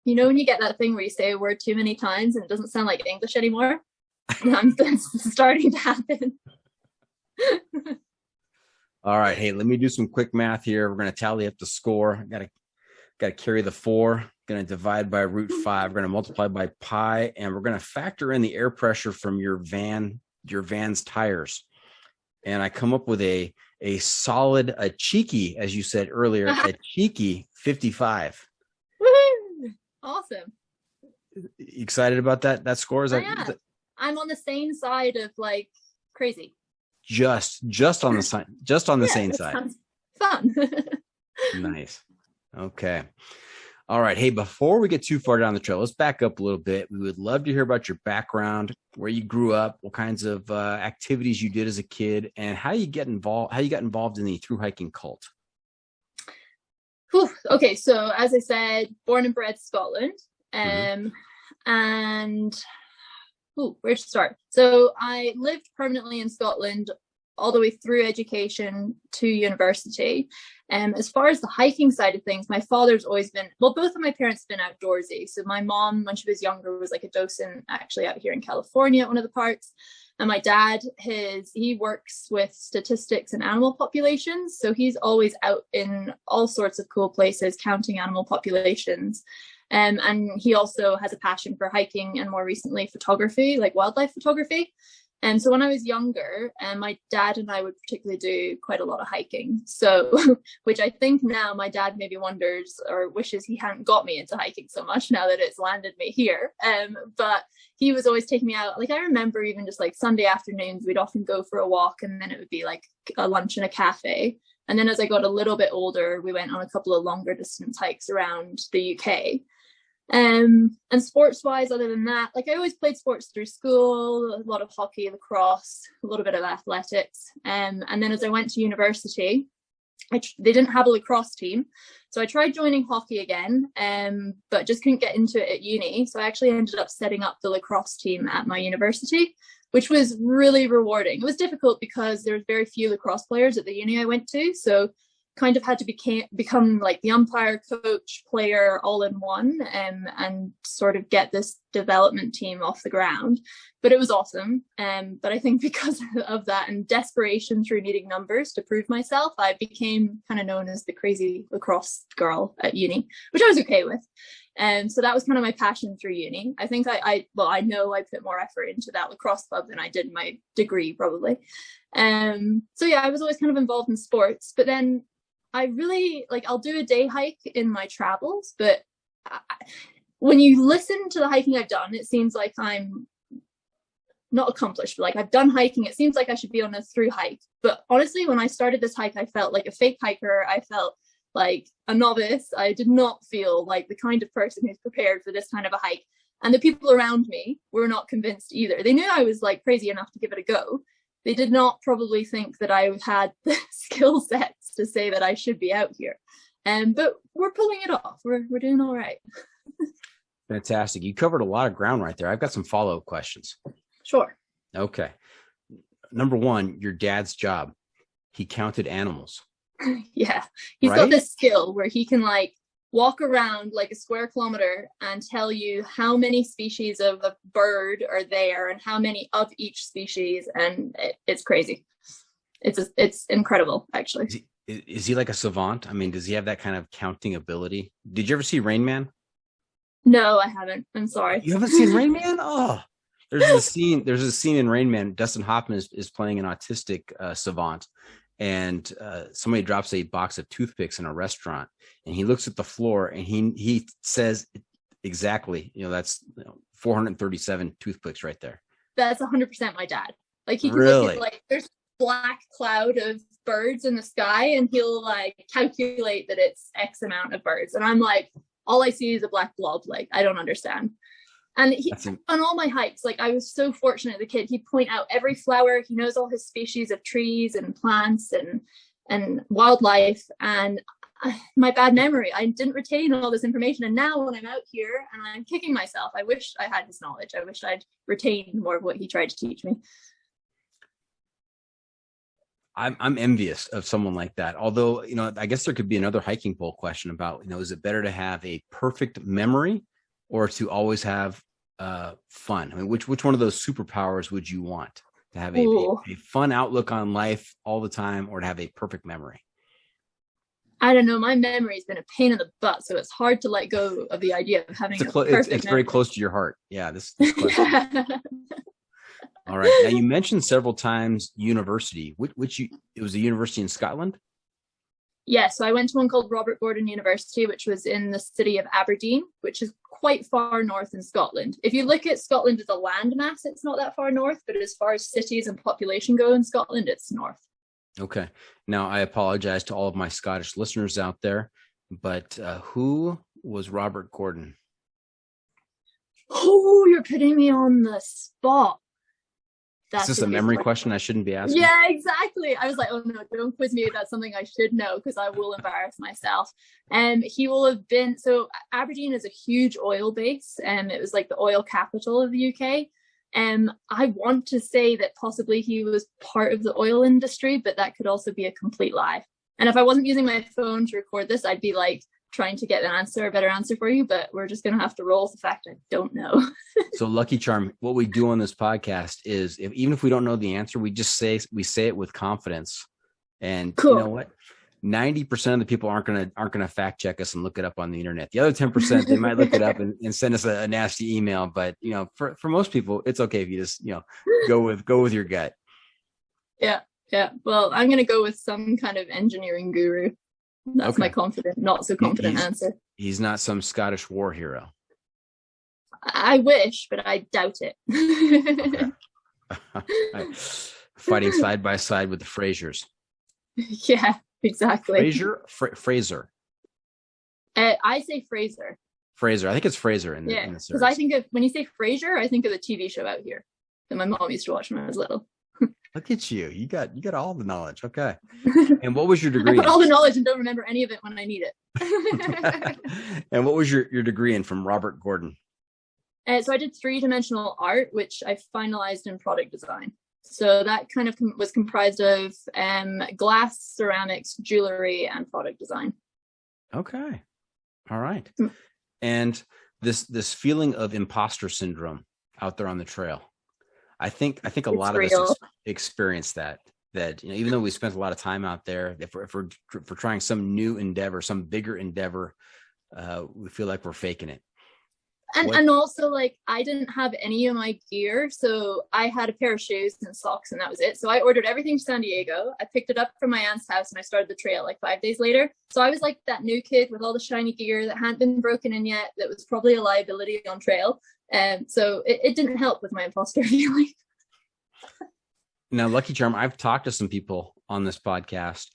You know when you get that thing where you say a word too many times and it doesn't sound like English anymore? It's starting to happen. All right. Hey, let me do some quick math here. We're going to tally up the score. Got to carry the 4. Going to divide by root 5. We're going to multiply by pi, and we're going to factor in the air pressure from your van's tires. And I come up with a cheeky, as you said earlier, a cheeky 55. Woo-hoo! Awesome. Excited about that score? I'm on the same side of like crazy. Just on the same side. Fun. Nice. Okay. All right. Hey, before we get too far down the trail, let's back up a little bit. We would love to hear about your background, where you grew up, what kinds of activities you did as a kid, and how you got involved in the thru hiking cult. Whew. Okay, so as I said, born and bred Scotland, and where to start? So I lived permanently in Scotland all the way through education to university. As far as the hiking side of things, my father's always been, both of my parents have been outdoorsy. So my mom, when she was younger, was like a docent actually out here in California at one of the parks. And my dad, he works with statistics and animal populations. So he's always out in all sorts of cool places, counting animal populations. And he also has a passion for hiking and more recently photography, like wildlife photography. And so when I was younger, my dad and I would particularly do quite a lot of hiking. So, which I think now my dad maybe wonders or wishes he hadn't got me into hiking so much now that it's landed me here. But he was always taking me out. Like I remember even just like Sunday afternoons, we'd often go for a walk and then it would be like a lunch in a cafe. And then as I got a little bit older, we went on a couple of longer distance hikes around the UK. And sports wise, other than that, like I always played sports through school, a lot of hockey, lacrosse, a little bit of athletics. And then as I went to university, they didn't have a lacrosse team. So I tried joining hockey again, but just couldn't get into it at uni. So I actually ended up setting up the lacrosse team at my university, which was really rewarding. It was difficult because there was very few lacrosse players at the uni I went to. So kind of had to become like the umpire, coach, player all in one, and sort of get this development team off the ground. But it was awesome. But I think because of that and desperation through needing numbers to prove myself, I became kind of known as the crazy lacrosse girl at uni, which I was okay with. And so that was kind of my passion through uni. I think I know I put more effort into that lacrosse club than I did in my degree probably. So yeah, I was always kind of involved in sports, but then I really I'll do a day hike in my travels, but when you listen to the hiking I've done, it seems like I'm not accomplished, but like I've done hiking. It seems like I should be on a through hike. But honestly, when I started this hike, I felt like a fake hiker. I felt like a novice. I did not feel like the kind of person who's prepared for this kind of a hike. And the people around me were not convinced either. They knew I was like crazy enough to give it a go. They did not probably think that I had the skill sets to say that I should be out here. But we're pulling it off. We're doing all right. Fantastic. You covered a lot of ground right there. I've got some follow-up questions. Sure. Okay. Number one, your dad's job. He counted animals. Yeah. He's got this skill where he can like walk around like a square kilometer and tell you how many species of a bird are there and how many of each species. And it's crazy. It's incredible, actually. Is he like a savant? I mean, does he have that kind of counting ability? Did you ever see Rain Man? No, I haven't. I'm sorry. You haven't seen Rain Man? Oh, there's a scene in Rain Man. Dustin Hoffman is playing an autistic savant, and somebody drops a box of toothpicks in a restaurant, and he looks at the floor and he says exactly, that's 437 toothpicks right there. That's 100% my dad. Like he can really? Look at, like there's black cloud of birds in the sky and he'll like calculate that it's X amount of birds, and I'm like, all I see is a black blob. Like I don't understand. And on all my hikes, like I was so fortunate, the kid, he'd point out every flower. He knows all his species of trees and plants and wildlife. And my bad memory, I didn't retain all this information. And now when I'm out here and I'm kicking myself, I wish I had his knowledge. I wish I'd retained more of what he tried to teach me. I'm envious of someone like that. Although, I guess there could be another hiking poll question about, is it better to have a perfect memory or to always have fun? I mean, which one of those superpowers would you want? To have a fun outlook on life all the time, or to have a perfect memory? I don't know. My memory's been a pain in the butt, so it's hard to let go of the idea of having it's very close to your heart. Yeah, this question. All right. Now, you mentioned several times university. It was a university in Scotland? Yeah, so I went to one called Robert Gordon University, which was in the city of Aberdeen, which is quite far north in Scotland. If you look at Scotland as a landmass, it's not that far north, but as far as cities and population go in Scotland, it's north. Okay. Now, I apologize to all of my Scottish listeners out there, but who was Robert Gordon? Oh, you're putting me on the spot. Is this a memory question I shouldn't be asking? Yeah, exactly. I was like, oh no, don't quiz me. That's something I should know because I will embarrass myself. He will have been, so Aberdeen is a huge oil base, and it was like the oil capital of the UK. I want to say that possibly he was part of the oil industry, but that could also be a complete lie. And if I wasn't using my phone to record this, I'd be like trying to get a better answer for you, but we're just going to have to roll with the fact I don't know. So Lucky Charm, what we do on this podcast is even if we don't know the answer, we say it with confidence. And cool. You know what? 90% of the people aren't going to fact check us and look it up on the internet. The other 10%, they might look it up and send us a nasty email. But, for most people, it's okay if you just, go with your gut. Yeah. Yeah. Well, I'm going to go with some kind of engineering guru. That's my not so confident answer. He's not some Scottish war hero. I wish, but I doubt it. Okay. Fighting side by side with the Frasers. Yeah, exactly. Fraser. I say Fraser. Fraser. I think it's Fraser in the series. Because I think when you say Frasier, I think of the TV show Out Here that my mom used to watch when I was little. Look at you. You got all the knowledge. Okay. And what was your degree? I got all the knowledge and don't remember any of it when I need it. And what was your degree in from Robert Gordon? So I did 3-dimensional art, which I finalized in product design. So that kind of was comprised of glass, ceramics, jewelry, and product design. Okay. All right. And this feeling of imposter syndrome out there on the trail. I think a lot of us experience that even though we spent a lot of time out there, if we're trying some new endeavor, some bigger endeavor, we feel like we're faking it. And also, like, I didn't have any of my gear, so I had a pair of shoes and socks, and that was it. So I ordered everything to San Diego. I picked it up from my aunt's house, and I started the trail like 5 days later. So I was like that new kid with all the shiny gear that hadn't been broken in yet, that was probably a liability on trail. So it didn't help with my imposter feeling. Now, Lucky Charm, I've talked to some people on this podcast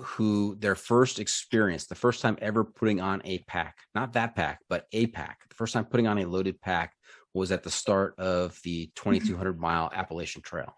who their first experience, the first time ever putting on a pack, not that pack, but a pack, the first time putting on a loaded pack was at the start of the 2,200 mile Appalachian Trail.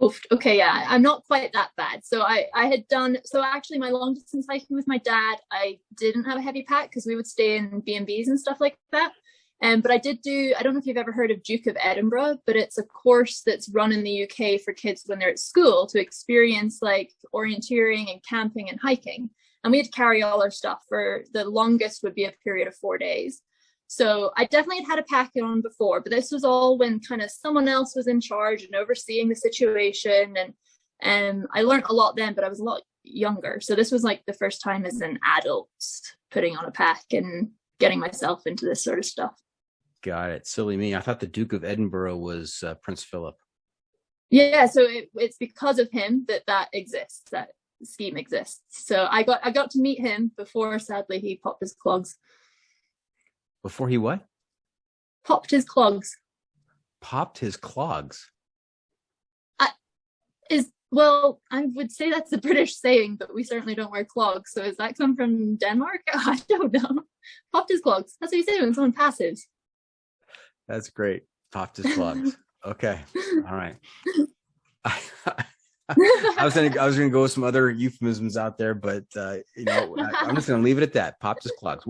Oof, okay, yeah, I'm not quite that bad. So I had done, so actually my long distance hiking with my dad, I didn't have a heavy pack because we would stay in B&Bs and stuff like that. But I did do, I don't know if you've ever heard of Duke of Edinburgh, but it's a course that's run in the UK for kids when they're at school to experience like orienteering and camping and hiking. And we had to carry all our stuff for the longest would be a period of 4 days. So I definitely had a pack on before, but this was all when kind of someone else was in charge and overseeing the situation. And I learned a lot then, but I was a lot younger. So this was like the first time as an adult putting on a pack and getting myself into this sort of stuff. Got it. Silly me. I thought the Duke of Edinburgh was Prince Philip. Yeah, so it's because of him that exists, that scheme exists. So I got to meet him before, sadly, he popped his clogs. Before he what? Popped his clogs. Popped his clogs? Well, I would say that's a British saying, but we certainly don't wear clogs. So does that come from Denmark? I don't know. Popped his clogs. That's what you say when someone passes. That's great. Popped his clogs. Okay. All right. I was gonna go with some other euphemisms out there, but I'm just gonna leave it at that. Popped his clogs.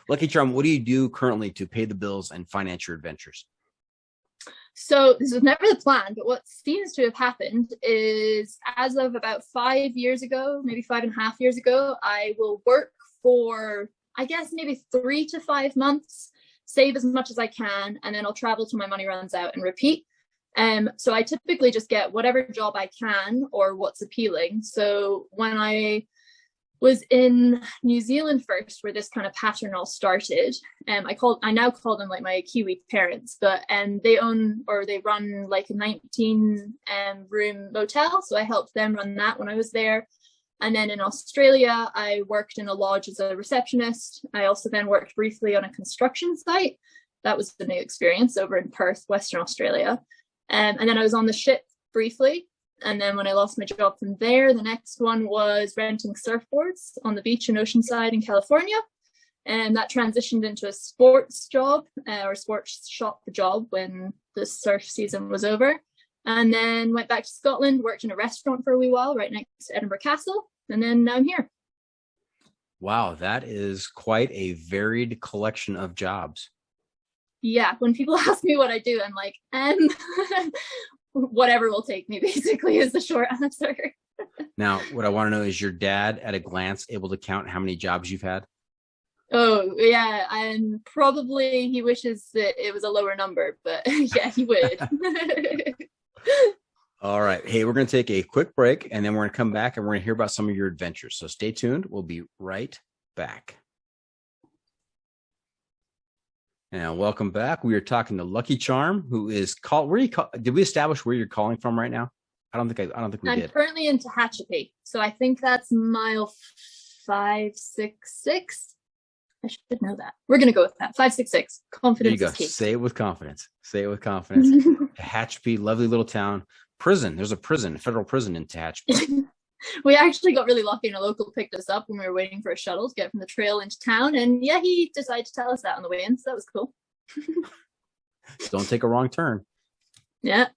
Lucky Charm, what do you do currently to pay the bills and finance your adventures? So this was never the plan, but what seems to have happened is as of about 5 years ago, maybe 5.5 years ago, I will work for, I guess, maybe 3 to 5 months, save as much as I can, and then I'll travel till my money runs out and repeat. So I typically just get whatever job I can or what's appealing. So when I was in New Zealand first, where this kind of pattern all started, I now call them like my Kiwi parents, but they run like a 19 room motel. So I helped them run that when I was there. And then in Australia, I worked in a lodge as a receptionist. I also then worked briefly on a construction site. That was the new experience over in Perth, Western Australia. And then I was on the ship briefly. And then when I lost my job from there, the next one was renting surfboards on the beach in Oceanside in California. And that transitioned into a sports job or sports shop job when the surf season was over. And then went back to Scotland, worked in a restaurant for a wee while right next to Edinburgh Castle. And then now I'm here. Wow, that is quite a varied collection of jobs. Yeah, when people ask me what I do, I'm like, whatever will take me, basically, is the short answer. Now, what I want to know is your dad, at a glance, able to count how many jobs you've had? Oh, yeah, and probably he wishes that it was a lower number, but yeah, he would. All right. Hey, we're going to take a quick break, and then we're going to come back, and we're going to hear about some of your adventures. So stay tuned. We'll be right back. And welcome back. We are talking to Lucky Charm, who is did we establish where you're calling from right now? I don't think we did. I'm currently in Tehachapi, so I think that's mile 566. I should know that. We're going to go with that. 566. Confidence is key. Say it with confidence. Tehachapi, lovely little town. Prison. There's a federal prison in Tehachapi. We actually got really lucky, and a local picked us up when we were waiting for a shuttle to get from the trail into town. And yeah, he decided to tell us that on the way in. So that was cool. Don't take a wrong turn. Yeah.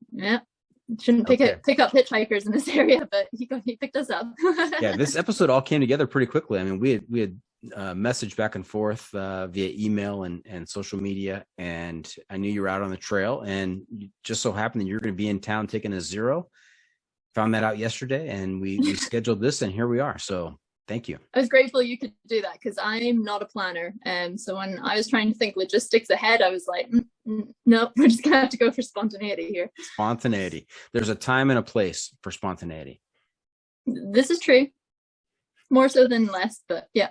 Shouldn't pick up hitchhikers in this area, but he picked us up. Yeah, this episode all came together pretty quickly. I mean, we had messaged back and forth via email and social media, and I knew you were out on the trail, and you just so happened that you're going to be in town taking a zero. Found that out yesterday, and we scheduled this, and here we are. So thank you. I was grateful you could do that because I'm not a planner. So when I was trying to think logistics ahead, I was like, no, we're just going to have to go for spontaneity here. Spontaneity. There's a time and a place for spontaneity. This is true. More so than less, but yeah.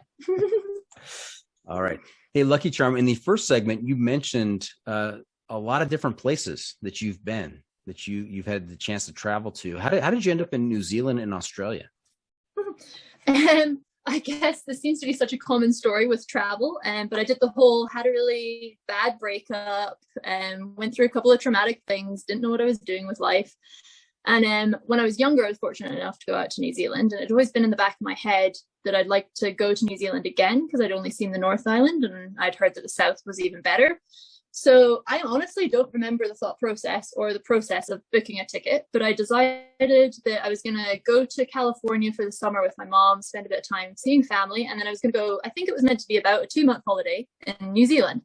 All right. Hey, Lucky Charm, in the first segment, you mentioned a lot of different places that you've been, that you've had the chance to travel to. How did you end up in New Zealand and Australia? I guess this seems to be such a common story with travel, but I did the whole, had a really bad breakup, and went through a couple of traumatic things, didn't know what I was doing with life. And when I was younger, I was fortunate enough to go out to New Zealand, and it had always been in the back of my head that I'd like to go to New Zealand again, because I'd only seen the North Island and I'd heard that the South was even better. So I honestly don't remember the thought process or the process of booking a ticket, but I decided that I was going to go to California for the summer with my mom, spend a bit of time seeing family, and then I was going to go, I think it was meant to be about a 2-month holiday in New Zealand.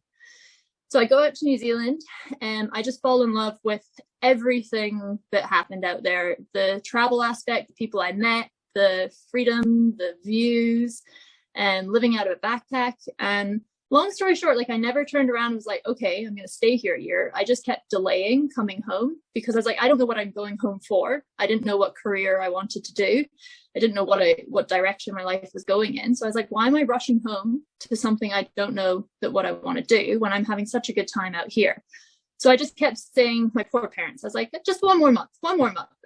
So I go out to New Zealand and I just fall in love with everything that happened out there. The travel aspect, the people I met, the freedom, the views, and living out of a backpack. And long story short, like I never turned around and was like, okay, I'm going to stay here a year. I just kept delaying coming home because I was like, I don't know what I'm going home for. I didn't know what career I wanted to do. I didn't know what direction my life was going in. So I was like, why am I rushing home to something I don't know that what I want to do when I'm having such a good time out here? So I just kept saying, my poor parents, I was like, just one more month.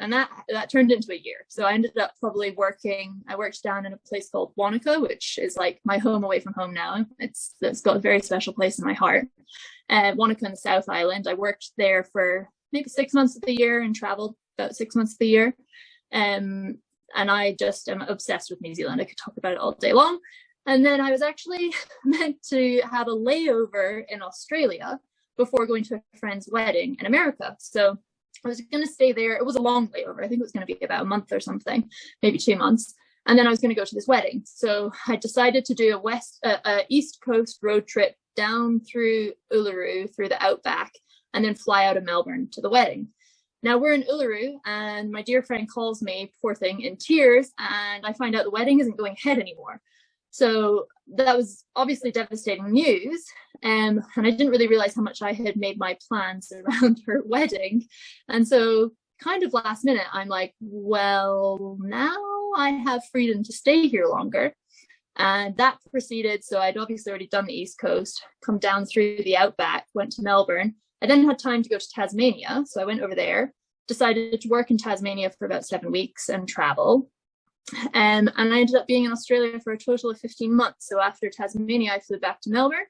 And that turned into a year. So I ended up probably I worked down in a place called Wanaka, which is like my home away from home now. It's got a very special place in my heart. Wanaka in the South Island. I worked there for maybe 6 months of the year and traveled about 6 months of the year. And I just am obsessed with New Zealand. I could talk about it all day long. And then I was actually meant to have a layover in Australia before going to a friend's wedding in America. So I was going to stay there. It was a long layover. I think it was going to be about a month or something, maybe 2 months. And then I was going to go to this wedding. So I decided to do a East Coast road trip down through Uluru, through the outback, and then fly out of Melbourne to the wedding. Now we're in Uluru and my dear friend calls me, poor thing, in tears. And I find out the wedding isn't going ahead anymore. So that was obviously devastating news. And I didn't really realize how much I had made my plans around her wedding. And so kind of last minute, I'm like, well, now I have freedom to stay here longer. And that proceeded. So I'd obviously already done the East Coast, come down through the outback, went to Melbourne. I then had time to go to Tasmania. So I went over there, decided to work in Tasmania for about 7 weeks and travel. And I ended up being in Australia for a total of 15 months. So after Tasmania, I flew back to Melbourne.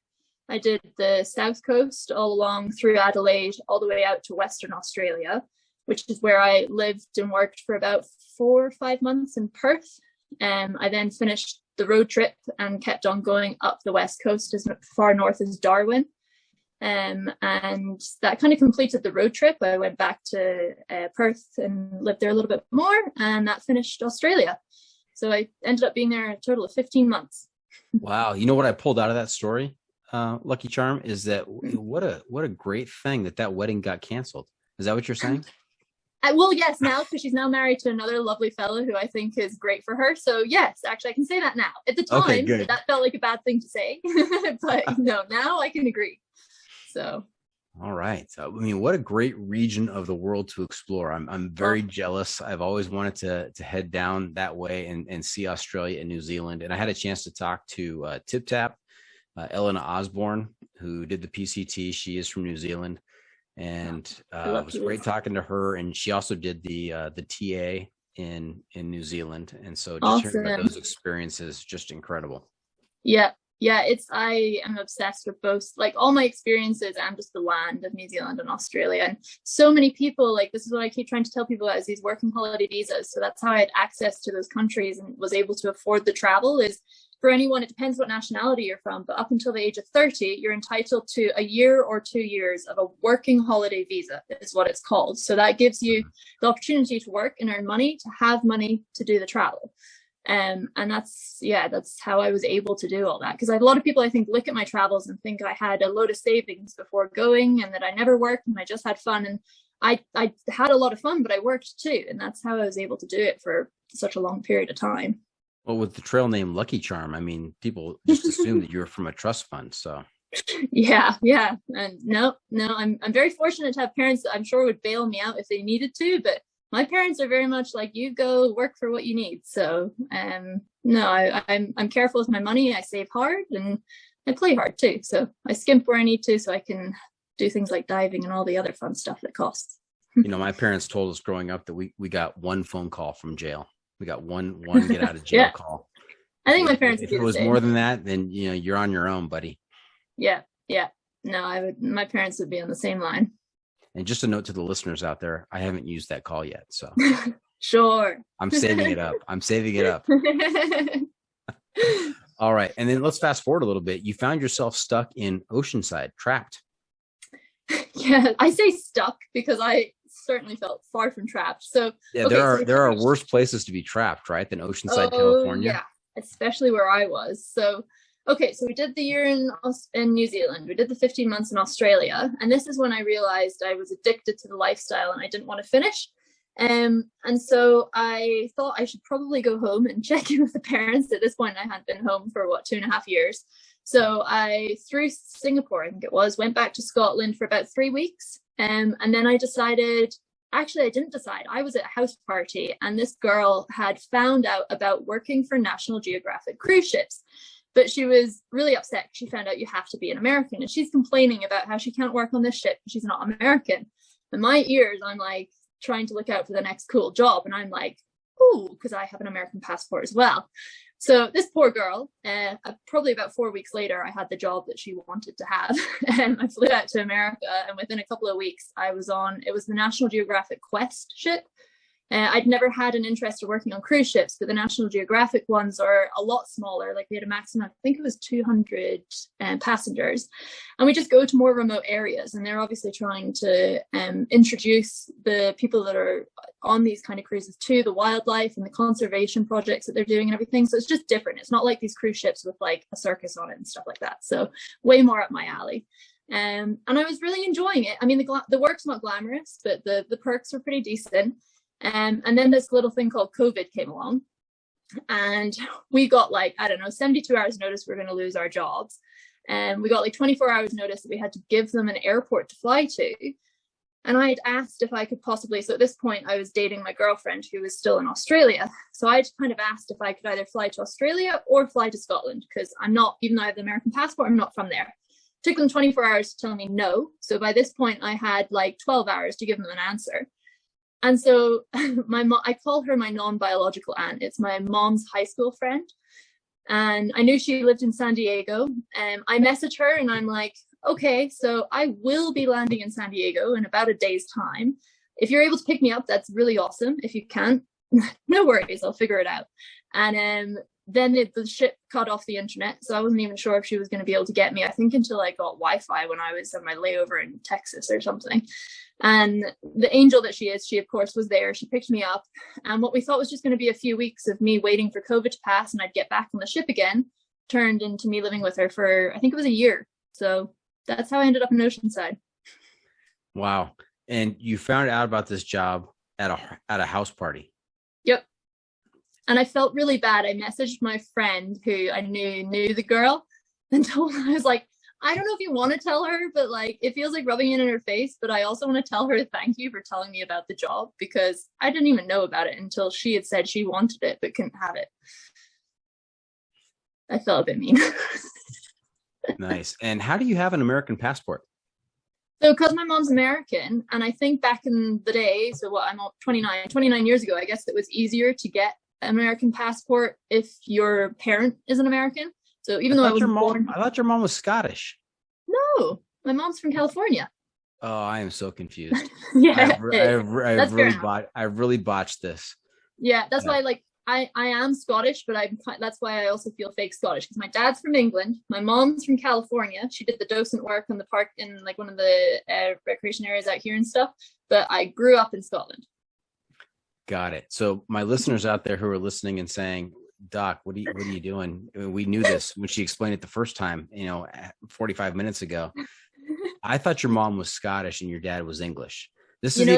I did the South Coast all along through Adelaide, all the way out to Western Australia, which is where I lived and worked for about 4 or 5 months in Perth. I then finished the road trip and kept on going up the West Coast as far north as Darwin. And that kind of completed the road trip. I went back to Perth and lived there a little bit more, and that finished Australia. So I ended up being there a total of 15 months. Wow. You know what I pulled out of that story, Lucky Charm, is that what a great thing that wedding got canceled. Is that what you're saying? Well, yes, now, because she's now married to another lovely fellow who I think is great for her. So yes, actually, I can say that now. At the time, that felt like a bad thing to say. But no, now I can agree. So, all right. I mean, what a great region of the world to explore. I'm very jealous. I've always wanted to head down that way and see Australia and New Zealand. And I had a chance to talk to Tip Tap, Elena Osborne, who did the PCT. She is from New Zealand, and it was great talking to her. And she also did the TA in New Zealand, and so just hearing about those experiences, just incredible. Yeah, I am obsessed with both, like all my experiences and just the land of New Zealand and Australia. And so many people, like, this is what I keep trying to tell people about, is these working holiday visas. So that's how I had access to those countries and was able to afford the travel. Is for anyone, it depends what nationality you're from, but up until the age of 30, you're entitled to a year or 2 years of a working holiday visa, is what it's called. So that gives you the opportunity to work and earn money, to have money to do the travel. And that's how I was able to do all that. Because a lot of people, I think, look at my travels and think I had a load of savings before going and that I never worked and I just had fun. And I had a lot of fun, but I worked too. And that's how I was able to do it for such a long period of time. Well, with the trail name Lucky Charm, I mean, people just assume that you're from a trust fund. So yeah. And no, I'm very fortunate to have parents that I'm sure would bail me out if they needed to, but my parents are very much like, you go work for what you need. So no, I'm careful with my money. I save hard, and I play hard too. So I skimp where I need to so I can do things like diving and all the other fun stuff that costs. My parents told us growing up that we got one phone call from jail. We got one get out of jail Yeah. call. I think my parents If do it the was same. more than that, then you're on your own, buddy. Yeah. No, my parents would be on the same line. And just a note to the listeners out there, I haven't used that call yet, so Sure. I'm saving it up. All right, and then let's fast forward a little bit. You found yourself stuck in Oceanside, trapped. Yeah, I say stuck because I certainly felt far from trapped. So yeah, there are worse places to be trapped, right, than Oceanside, California. Yeah, especially where I was. So we did the year in New Zealand. We did the 15 months in Australia, and this is when I realized I was addicted to the lifestyle and I didn't want to finish. And so I thought I should probably go home and check in with the parents. At this point, I had been home for 2.5 years. So I, through Singapore, I think it was, went back to Scotland for about 3 weeks. And then I decided, actually, I didn't decide. I was at a house party and this girl had found out about working for National Geographic cruise ships. But she was really upset. She found out you have to be an American. And she's complaining about how she can't work on this ship because she's not American. In my ears, I'm like trying to look out for the next cool job. And I'm like, ooh, because I have an American passport as well. So this poor girl, probably about 4 weeks later, I had the job that she wanted to have. And I flew out to America. And within a couple of weeks, it was the National Geographic Quest ship. I'd never had an interest in working on cruise ships, but the National Geographic ones are a lot smaller. Like we had a maximum, I think it was 200 passengers. And we just go to more remote areas. And they're obviously trying to introduce the people that are on these kind of cruises to the wildlife and the conservation projects that they're doing and everything. So it's just different. It's not like these cruise ships with like a circus on it and stuff like that. So way more up my alley. And I was really enjoying it. I mean, the work's not glamorous, but the perks were pretty decent. And then this little thing called COVID came along and we got 72 hours notice we're going to lose our jobs. And we got 24 hours notice that we had to give them an airport to fly to. And I'd asked if I could possibly, so at this point I was dating my girlfriend who was still in Australia. So I kind of asked if I could either fly to Australia or fly to Scotland because I'm not, even though I have the American passport, I'm not from there. It took them 24 hours to tell me no. So by this point I had 12 hours to give them an answer. And so I call her my non-biological aunt. It's my mom's high school friend. And I knew she lived in San Diego. And I messaged her and I'm like, okay, so I will be landing in San Diego in about a day's time. If you're able to pick me up, that's really awesome. If you can't, no worries, I'll figure it out. And then the ship cut off the internet. So I wasn't even sure if she was going to be able to get me, I think until I got Wi-Fi when I was on my layover in Texas or something. And the angel that she is, she of course was there. She picked me up. And what we thought was just going to be a few weeks of me waiting for COVID to pass and I'd get back on the ship again, turned into me living with her for, I think it was a year. So that's how I ended up in Oceanside. Wow. And you found out about this job at a house party. Yep. And I felt really bad. I messaged my friend who I knew the girl and told her, I was like, I don't know if you want to tell her, but it feels like rubbing it in her face. But I also want to tell her thank you for telling me about the job because I didn't even know about it until she had said she wanted it but couldn't have it. I felt a bit mean. Nice. And how do you have an American passport? So because my mom's American, and I think back in the day, so I'm 29 years ago, I guess it was easier to get an American passport if your parent is an American. So even though I was born, I thought your mom was Scottish. No, my mom's from California. Oh, I am so confused. Yeah, I really botched this. Yeah, that's why I am Scottish, but that's why I also feel fake Scottish because my dad's from England, my mom's from California. She did the docent work on the park in one of the recreation areas out here and stuff. But I grew up in Scotland. Got it. So my listeners out there who are listening and saying, Doc, what are you doing? We knew this when she explained it the first time, 45 minutes ago. I thought your mom was Scottish and your dad was English. This is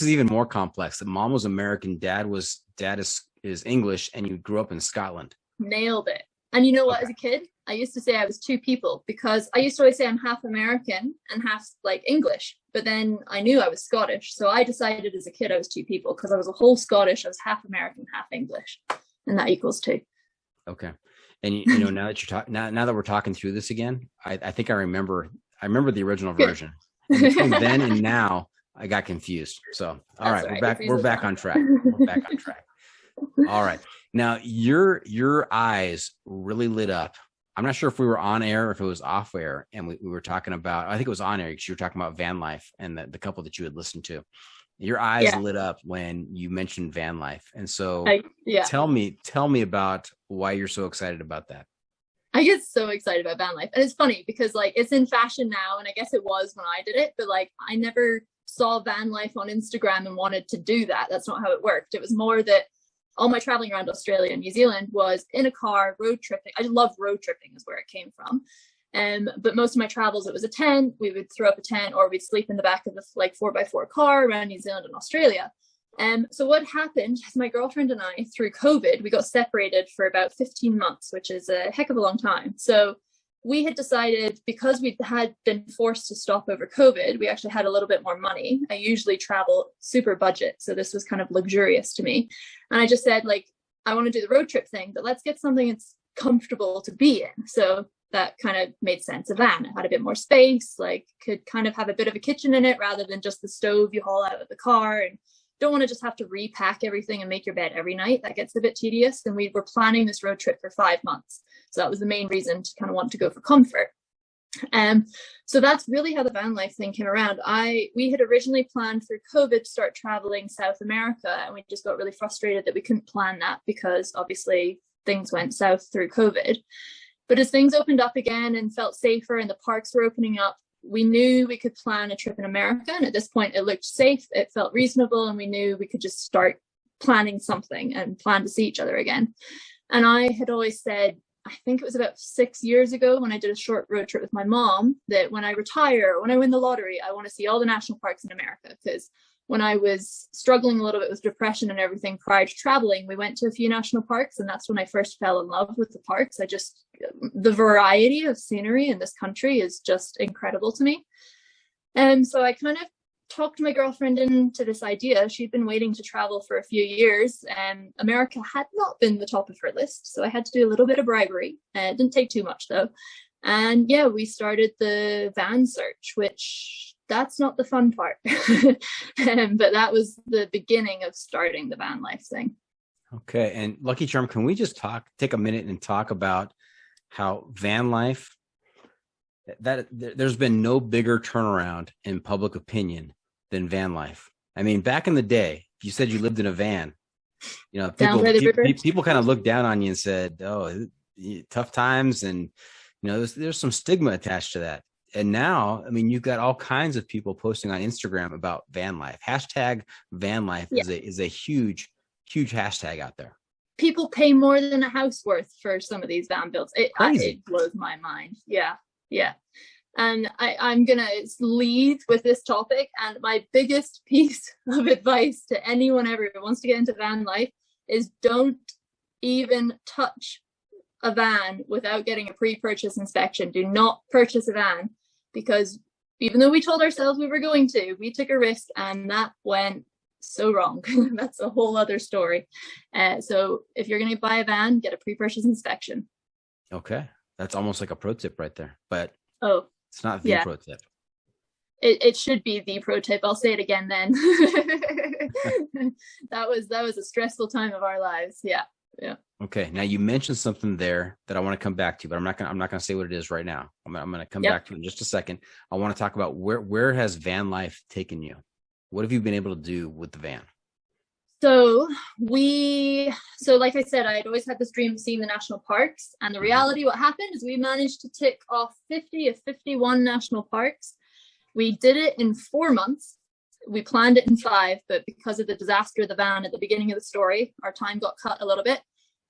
even more complex. The mom was American, dad is English, and you grew up in Scotland. Nailed it. And you know what? Okay. As a kid, I used to say I was two people because I used to always say I'm half American and half English. But then I knew I was Scottish, so I decided as a kid I was two people because I was a whole Scottish. I was half American, half English. And that equals two. Okay. And now that you're talking, now that we're talking through this again, I think I remember the original version. And between then and now, I got confused. So, all right, we're back on track. We're back on track. All right. Now your eyes really lit up. I'm not sure if we were on air or if it was off air, and we were talking about, I think it was on air because you were talking about van life and the couple that you had listened to. Your eyes lit up when you mentioned van life. And so tell me about why you're so excited about that. I get so excited about van life. And it's funny because like it's in fashion now, and I guess it was when I did it, but like I never saw van life on Instagram and wanted to do that. That's not how it worked. It was more that all my traveling around Australia and New Zealand was in a car, road tripping. I love road tripping is where it came from. But most of my travels, it was a tent. We would throw up a tent or we'd sleep in the back of the like 4x4 car around New Zealand and Australia. So what happened is my girlfriend and I, through COVID, we got separated for about 15 months, which is a heck of a long time. So we had decided, because we had been forced to stop over COVID, we actually had a little bit more money. I usually travel super budget, so this was kind of luxurious to me. And I just said, like, I want to do the road trip thing, but let's get something that's comfortable to be in. So that kind of made sense. A van, it had a bit more space, like could kind of have a bit of a kitchen in it rather than just the stove you haul out of the car, and don't want to just have to repack everything and make your bed every night. That gets a bit tedious. And we were planning this road trip for 5 months. So that was the main reason to kind of want to go for comfort. So that's really how the van life thing came around. We had originally planned through COVID to start traveling South America, and we just got really frustrated that we couldn't plan that because obviously things went south through COVID. But as things opened up again and felt safer and the parks were opening up, we knew we could plan a trip in America. And at this point, it looked safe, it felt reasonable, and we knew we could just start planning something and plan to see each other again. And I had always said, I think it was about 6 years ago when I did a short road trip with my mom, that when I retire, when I win the lottery, I want to see all the national parks in America. Because when I was struggling a little bit with depression and everything prior to traveling, we went to a few national parks, and that's when I first fell in love with the parks. The variety of scenery in this country is just incredible to me. And so I kind of talked my girlfriend into this idea. She'd been waiting to travel for a few years, and America had not been the top of her list. So I had to do a little bit of bribery. It didn't take too much though. And yeah, we started the van search, which that's not the fun part. But that was the beginning of starting the van life thing. Okay. And Lucky Charm, can we just take a minute and talk about how van life, that there's been no bigger turnaround in public opinion than van life. I mean, back in the day, if you said you lived in a van, people kind of looked down on you and said, oh, tough times. And, there's some stigma attached to that. And now, I mean, you've got all kinds of people posting on Instagram about van life. Hashtag van life is a huge, huge hashtag out there. People pay more than a house worth for some of these van builds. It blows my mind. Yeah. And I'm going to lead with this topic. And my biggest piece of advice to anyone ever who wants to get into van life is don't even touch a van without getting a pre-purchase inspection. Do not purchase a van, because even though we told ourselves we were going to, we took a risk and that went so wrong. That's a whole other story. So if you're going to buy a van, get a pre-purchase inspection. Okay. That's almost like a pro tip right there, but it's not the pro tip. It should be the pro tip. I'll say it again then. That was a stressful time of our lives. Yeah. Okay. Now you mentioned something there that I want to come back to, but I'm not gonna say what it is right now. I'm gonna come back to it in just a second. I want to talk about where has van life taken you? What have you been able to do with the van? So like I said, I had always had this dream of seeing the national parks, and the reality, what happened is we managed to tick off 50 of 51 national parks. We did it in 4 months. We planned it in 5, but because of the disaster of the van at the beginning of the story, our time got cut a little bit.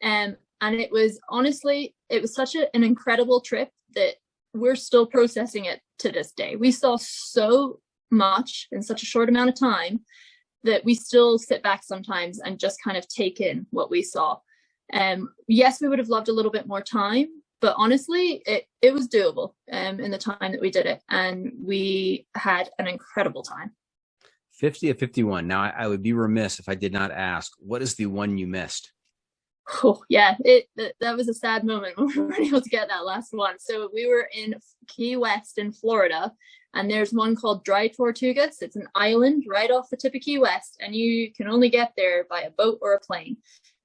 And it was such an incredible trip that we're still processing it to this day. We saw so much in such a short amount of time that we still sit back sometimes and just kind of take in what we saw. Yes, we would have loved a little bit more time, but honestly, it was doable in the time that we did it. And we had an incredible time. 50 of 51. Now, I would be remiss if I did not ask, what is the one you missed? Oh yeah, that was a sad moment when we weren't able to get that last one. So we were in Key West in Florida, and there's one called Dry Tortugas. It's an island right off the tip of Key West, and you can only get there by a boat or a plane.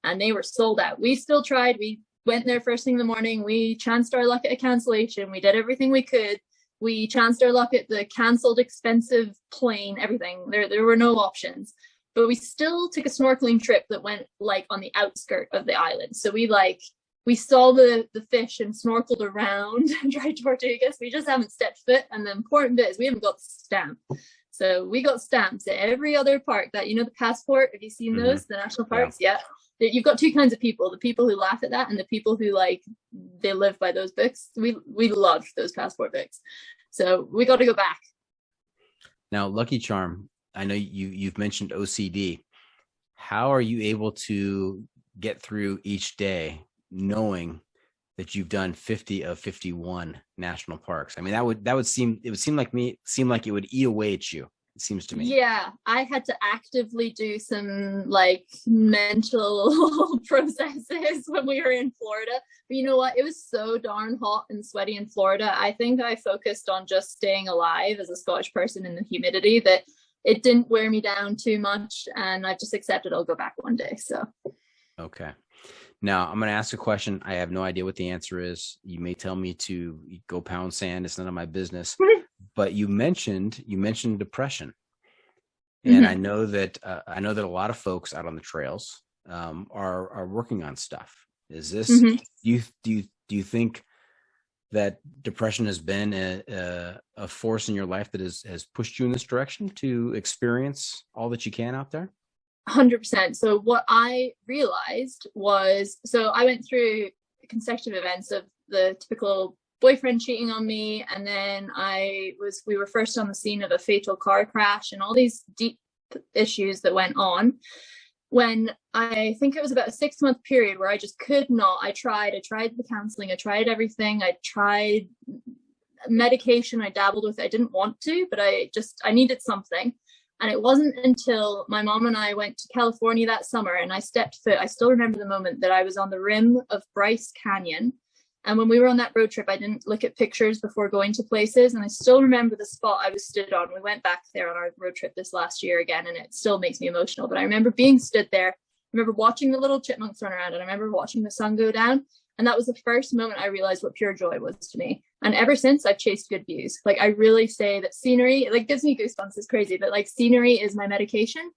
And they were sold out. We still tried. We went there first thing in the morning. We chanced our luck at a cancellation. We did everything we could. We chanced our luck at the canceled expensive plane, everything. There were no options. But we still took a snorkeling trip that went like on the outskirt of the island. So we saw the fish and snorkeled around Dry Tortugas. We just haven't stepped foot. And the important bit is we haven't got the stamp. So we got stamps at every other park that, the passport. Have you seen those? The national parks? Yeah. You've got two kinds of people, the people who laugh at that and the people who they live by those books. We loved those passport books. So we got to go back. Now, Lucky Charm, I know you've mentioned OCD. How are you able to get through each day knowing that you've done 50 of 51 national parks? I mean, it would seem like it would eat away at you. It seems to me. Yeah, I had to actively do some mental processes when we were in Florida. But you know what? It was so darn hot and sweaty in Florida. I think I focused on just staying alive as a Scottish person in the humidity, that it didn't wear me down too much. And I've just accepted I'll go back one day. So. Okay. Now I'm going to ask a question. I have no idea what the answer is. You may tell me to go pound sand. It's none of my business. But you mentioned depression, and I know that a lot of folks out on the trails are working on stuff. Is this do you think that depression has been a force in your life that has pushed you in this direction to experience all that you can out there? 100%. So what I realized was, I went through consecutive events of the typical boyfriend cheating on me, and then we were first on the scene of a fatal car crash and all these deep issues that went on, when I think it was about a 6-month period where I just could not. I tried the counseling, I tried everything, I tried medication, I dabbled with it. I didn't want to, but I needed something. And it wasn't until my mom and I went to California that summer and I stepped foot. I still remember the moment that I was on the rim of Bryce Canyon. And when we were on that road trip, I didn't look at pictures before going to places. And I still remember the spot I was stood on. We went back there on our road trip this last year again, and it still makes me emotional. But I remember being stood there. I remember watching the little chipmunks run around, and I remember watching the sun go down. And that was the first moment I realized what pure joy was to me. And ever since, I've chased good views. I really say that scenery, gives me goosebumps. It's crazy, but scenery is my medication.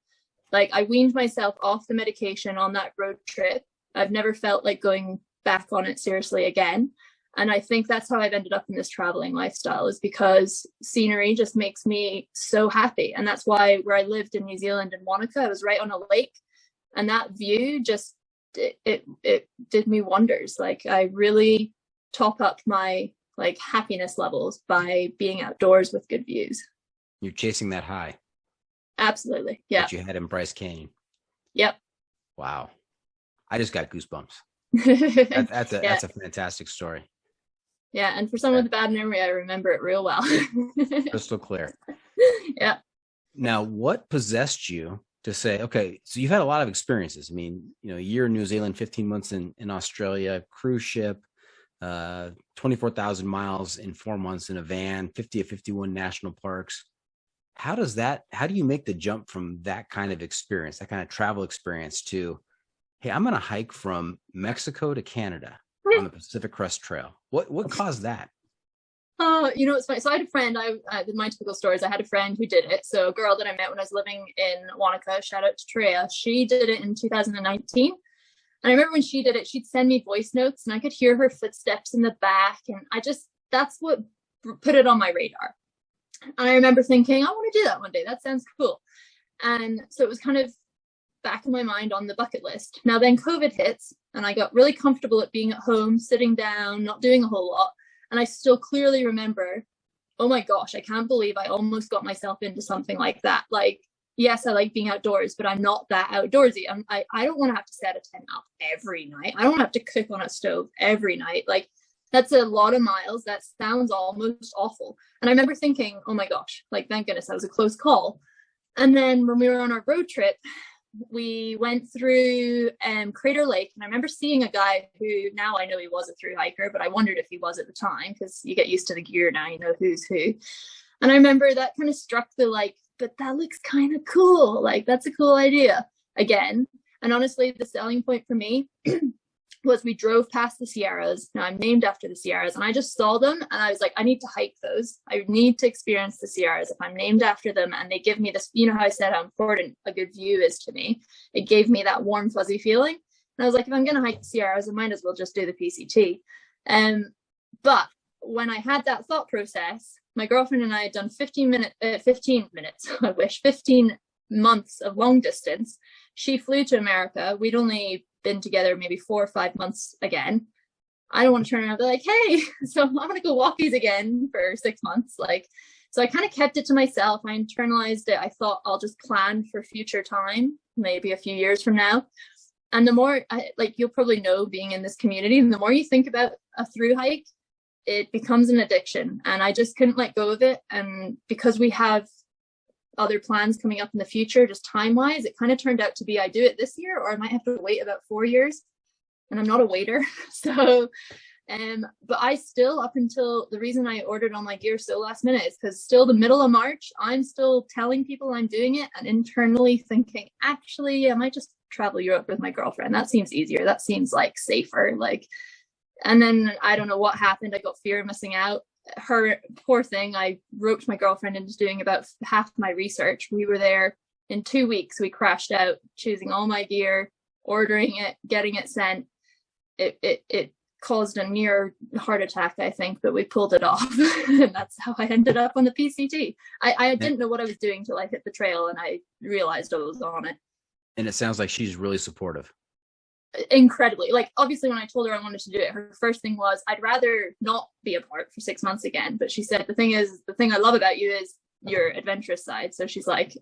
I weaned myself off the medication on that road trip. I've never felt like going back on it seriously again. And I think that's how I've ended up in this traveling lifestyle, is because scenery just makes me so happy. And that's why where I lived in New Zealand in Wanaka, I was right on a lake, and that view just, it did me wonders. I really top up my happiness levels by being outdoors with good views. You're chasing that high. Absolutely. Yeah. That you had in Bryce Canyon. Yep. Wow. I just got goosebumps. That's a fantastic story. Yeah, and for someone with a bad memory, I remember it real well. Crystal clear. Yeah. Now, what possessed you to say, okay, so you've had a lot of experiences. I mean, a year in New Zealand, 15 months in Australia, cruise ship, 24,000 miles in 4 months in a van, 50 of 51 national parks. How do you make the jump from that kind of experience, that kind of travel experience, to, hey, I'm going to hike from Mexico to Canada on the Pacific Crest Trail? What caused that? It's funny. So I had a friend, my typical stories, I had a friend who did it. So a girl that I met when I was living in Wanaka, shout out to Treya, she did it in 2019. And I remember when she did it, she'd send me voice notes and I could hear her footsteps in the back. And that's what put it on my radar. And I remember thinking, I want to do that one day. That sounds cool. And so it was kind of back in my mind on the bucket list. Now then COVID hits and I got really comfortable at being at home, sitting down, not doing a whole lot. And I still clearly remember, oh my gosh, I can't believe I almost got myself into something like that. Yes, I like being outdoors, but I'm not that outdoorsy. I don't want to have to set a tent up every night. I don't have to cook on a stove every night. That's a lot of miles. That sounds almost awful. And I remember thinking, oh my gosh, thank goodness that was a close call. And then when we were on our road trip, we went through Crater Lake, and I remember seeing a guy who, now I know he was a thru hiker, but I wondered if he was at the time, because you get used to the gear now, you know who's who. And I remember that kind of struck the like, but that looks kind of cool. Like, that's a cool idea again. And honestly, the selling point for me was we drove past the Sierras. Now, I'm named after the Sierras, and I just saw them and I was like, I need to hike those. I need to experience the Sierras if I'm named after them. And they give me this, you know how I said how important a good view is to me. It gave me that warm, fuzzy feeling. And I was like, if I'm going to hike the Sierras, I might as well just do the PCT. But when I had that thought process, my girlfriend and I had done 15 months of long distance. She flew to America. We'd only been together maybe 4 or 5 months again. I don't want to turn around and be like, hey, so I'm going to go walkies again for 6 months. Like, so I kind of kept it to myself. I internalized it. I thought I'll just plan for future time, maybe a few years from now. And the more, like, you'll probably know, being in this community, and the more you think about a thru hike, it becomes an addiction. And I just couldn't let go of it. And because we have other plans coming up in the future, just time wise, it kind of turned out to be I do it this year, or I might have to wait about 4 years, and I'm not a waiter. So but I still, up until the reason I ordered all my gear so last minute is because still the middle of March, I'm still telling people I'm doing it and internally thinking, actually, I might just travel Europe with my girlfriend. That seems easier. That seems like safer. Like, and then I don't know what happened. I got fear of missing out. Her poor thing, I roped my girlfriend into doing about half my research. We were there in 2 weeks. We crashed out, choosing all my gear, ordering it, getting it sent. It caused a near heart attack, I think, but we pulled it off. And that's how I ended up on the PCT. I didn't know what I was doing till I hit the trail and I realized I was on it. And it sounds like she's really supportive. Incredibly. Like, obviously when I told her I wanted to do it, her first thing was, I'd rather not be apart for 6 months again. But she said, the thing I love about you is your adventurous side. So she's like,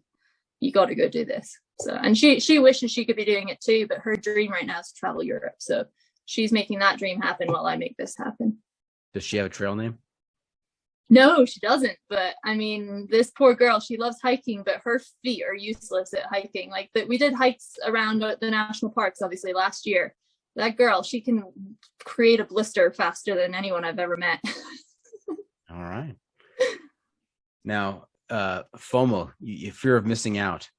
you got to go do this. So, and she wishes she could be doing it too, but her dream right now is to travel Europe. So she's making that dream happen while I make this happen. Does she have a trail name? No, she doesn't. But I mean, this poor girl, she loves hiking, but her feet are useless at hiking. Like, we did hikes around the national parks, obviously, last year. That girl, she can create a blister faster than anyone I've ever met. All right. Now, FOMO, you fear of missing out.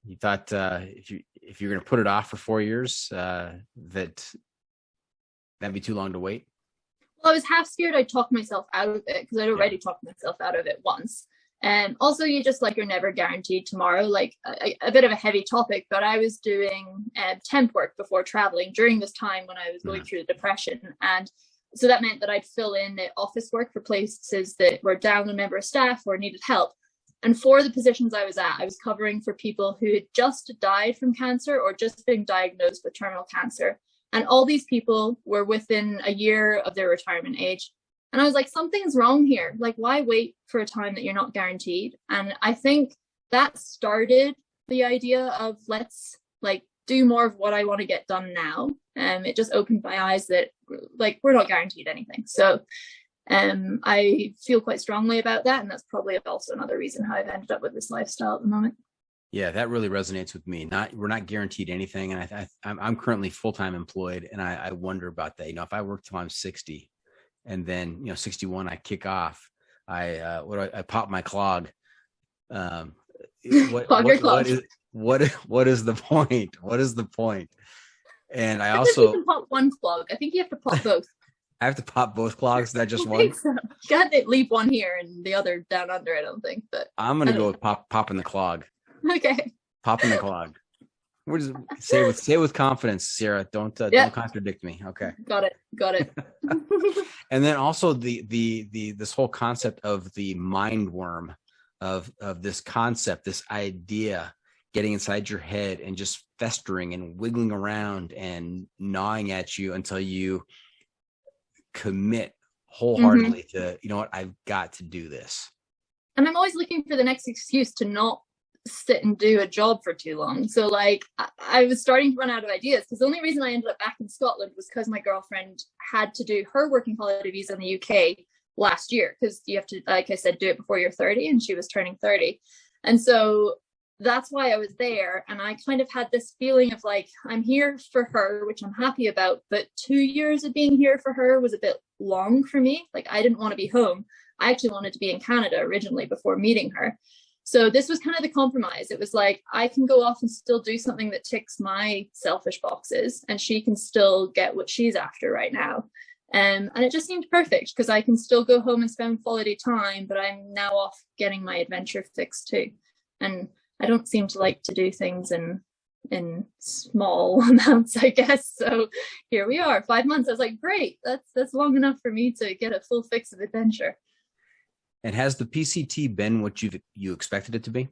You thought if you're going to put it off for 4 years, that'd be too long to wait. Well, I was half scared I'd talk myself out of it, because I'd already talked myself out of it once. And also, you just, like, you're never guaranteed tomorrow. Like, a bit of a heavy topic, but I was doing temp work before traveling during this time when I was going through the depression. And so that meant that I'd fill in the office work for places that were down a member of staff or needed help. And for the positions I was at, I was covering for people who had just died from cancer or just been diagnosed with terminal cancer. And all these people were within a year of their retirement age. And I was like, something's wrong here. Like, why wait for a time that you're not guaranteed? And I think that started the idea of, let's, like, do more of what I want to get done now. It just opened my eyes that, like, we're not guaranteed anything. So I feel quite strongly about that. And that's probably also another reason how I've ended up with this lifestyle at the moment. Yeah, that really resonates with me. We're not guaranteed anything, and I'm currently full-time employed, and I wonder about that. You know, if I work till I'm 60, and then 61, I kick off. I pop my clog. What is the point? What is the point? And I also you can pop one clog. I think you have to pop both. I have to pop both clogs, not just one. So. You got to leave one here and the other down under. I don't think, but I'm gonna go with popping the clog. Okay. Popping the clog. We're just say it with confidence, Sarah. Don't contradict me. Okay. Got it. And then also the this whole concept of the mind worm of this concept, this idea getting inside your head and just festering and wiggling around and gnawing at you until you commit wholeheartedly to, you know what, I've got to do this. And I'm always looking for the next excuse to not sit and do a job for too long. So, like, I was starting to run out of ideas, because the only reason I ended up back in Scotland was because my girlfriend had to do her working holiday visa in the UK last year, because you have to, like I said, do it before you're 30, and she was turning 30. And so that's why I was there. And I kind of had this feeling of like, I'm here for her, which I'm happy about. But 2 years of being here for her was a bit long for me. Like, I didn't want to be home. I actually wanted to be in Canada originally before meeting her. So this was kind of the compromise. It was like, I can go off and still do something that ticks my selfish boxes, and she can still get what she's after right now. And it just seemed perfect because I can still go home and spend quality time, but I'm now off getting my adventure fix too. And I don't seem to like to do things in small amounts, I guess. So here we are, 5 months. I was like, great, that's long enough for me to get a full fix of adventure. And has the PCT been what you expected it to be?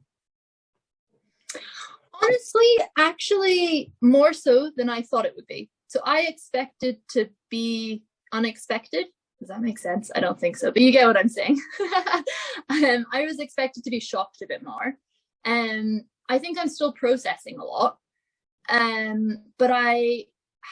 Honestly, actually, more so than I thought it would be. So I expected to be unexpected. Does that make sense? I don't think so, but you get what I'm saying. I was expected to be shocked a bit more. I think I'm still processing a lot. But I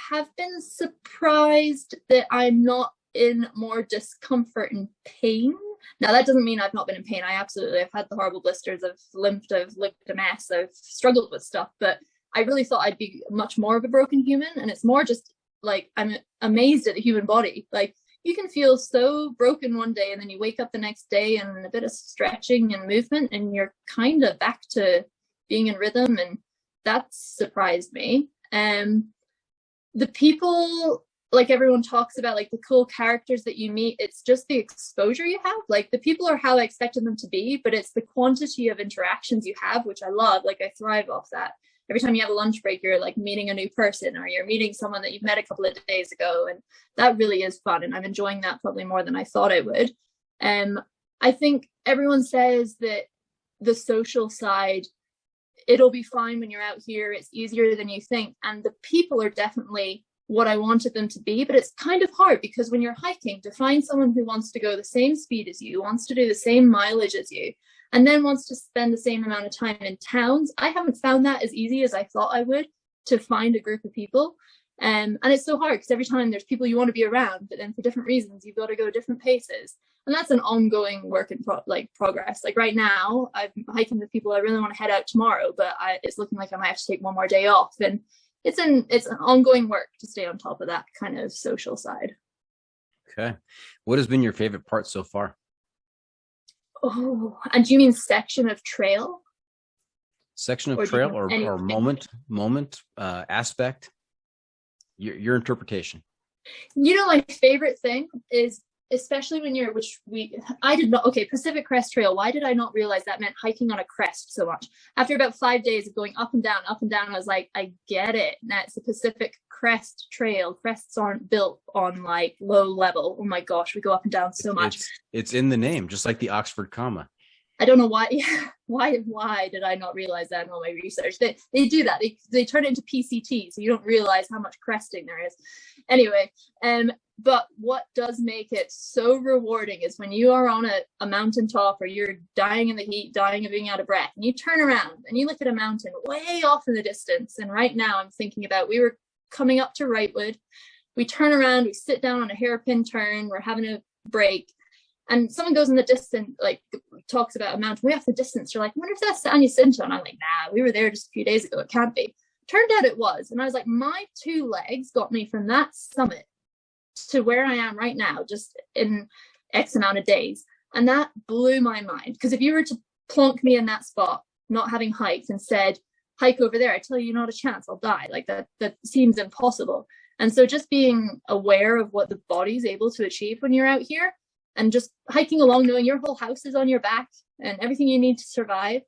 have been surprised that I'm not in more discomfort and pain. Now, that doesn't mean I've not been in pain. I've had the horrible blisters. I've limped, I've looked a mess, I've struggled with stuff, but I really thought I'd be much more of a broken human. And it's more just like, I'm amazed at the human body. Like, you can feel so broken one day and then you wake up the next day and a bit of stretching and movement and you're kind of back to being in rhythm. And that surprised me. The people, like everyone talks about, like the cool characters that you meet, it's just the exposure you have. Like, the people are how I expected them to be, but it's the quantity of interactions you have, which I love. Like, I thrive off that. Every time you have a lunch break, you're like meeting a new person, or you're meeting someone that you've met a couple of days ago. And that really is fun. And I'm enjoying that probably more than I thought I would. I think everyone says that the social side, it'll be fine when you're out here. It's easier than you think. And the people are definitely what I wanted them to be, but it's kind of hard because when you're hiking, to find someone who wants to go the same speed as you, wants to do the same mileage as you, and then wants to spend the same amount of time in towns, I haven't found that as easy as I thought I would, to find a group of people. And it's so hard because every time there's people you want to be around, but then for different reasons, you've got to go different paces. And that's an ongoing work in progress. Like right now, I'm hiking with people I really want to head out tomorrow, but it's looking like I might have to take one more day off. And it's an ongoing work to stay on top of that kind of social side. Okay. What has been your favorite part so far? Oh, and do you mean section of trail? Section of trail or moment, aspect? Your interpretation. You know, my favorite thing is, especially when Pacific Crest Trail. Why did I not realize that meant hiking on a crest so much? After about 5 days of going up and down, I was like, I get it. Now it's the Pacific Crest Trail. Crests aren't built on like low level. Oh my gosh, we go up and down so much. It's in the name, just like the Oxford comma. I don't know why. Why did I not realize that in all my research? They do that. They turn it into PCT, so you don't realize how much cresting there is. Anyway, but what does make it so rewarding is when you are on a mountaintop, or you're dying in the heat, dying of being out of breath, and you turn around and you look at a mountain way off in the distance. And right now I'm thinking about, we were coming up to Wrightwood. We turn around, we sit down on a hairpin turn, we're having a break. And someone goes in the distance, like talks about a mountain way off the distance. You're like, I wonder if that's San Jacinto. And I'm like, nah, we were there just a few days ago. It can't be. Turned out it was. And I was like, my 2 legs got me from that summit to where I am right now, just in X amount of days. And that blew my mind. Because if you were to plonk me in that spot, not having hiked, and said, hike over there, I tell you, not a chance, I'll die. Like that seems impossible. And so just being aware of what the body's able to achieve when you're out here, and just hiking along, knowing your whole house is on your back and everything you need to survive,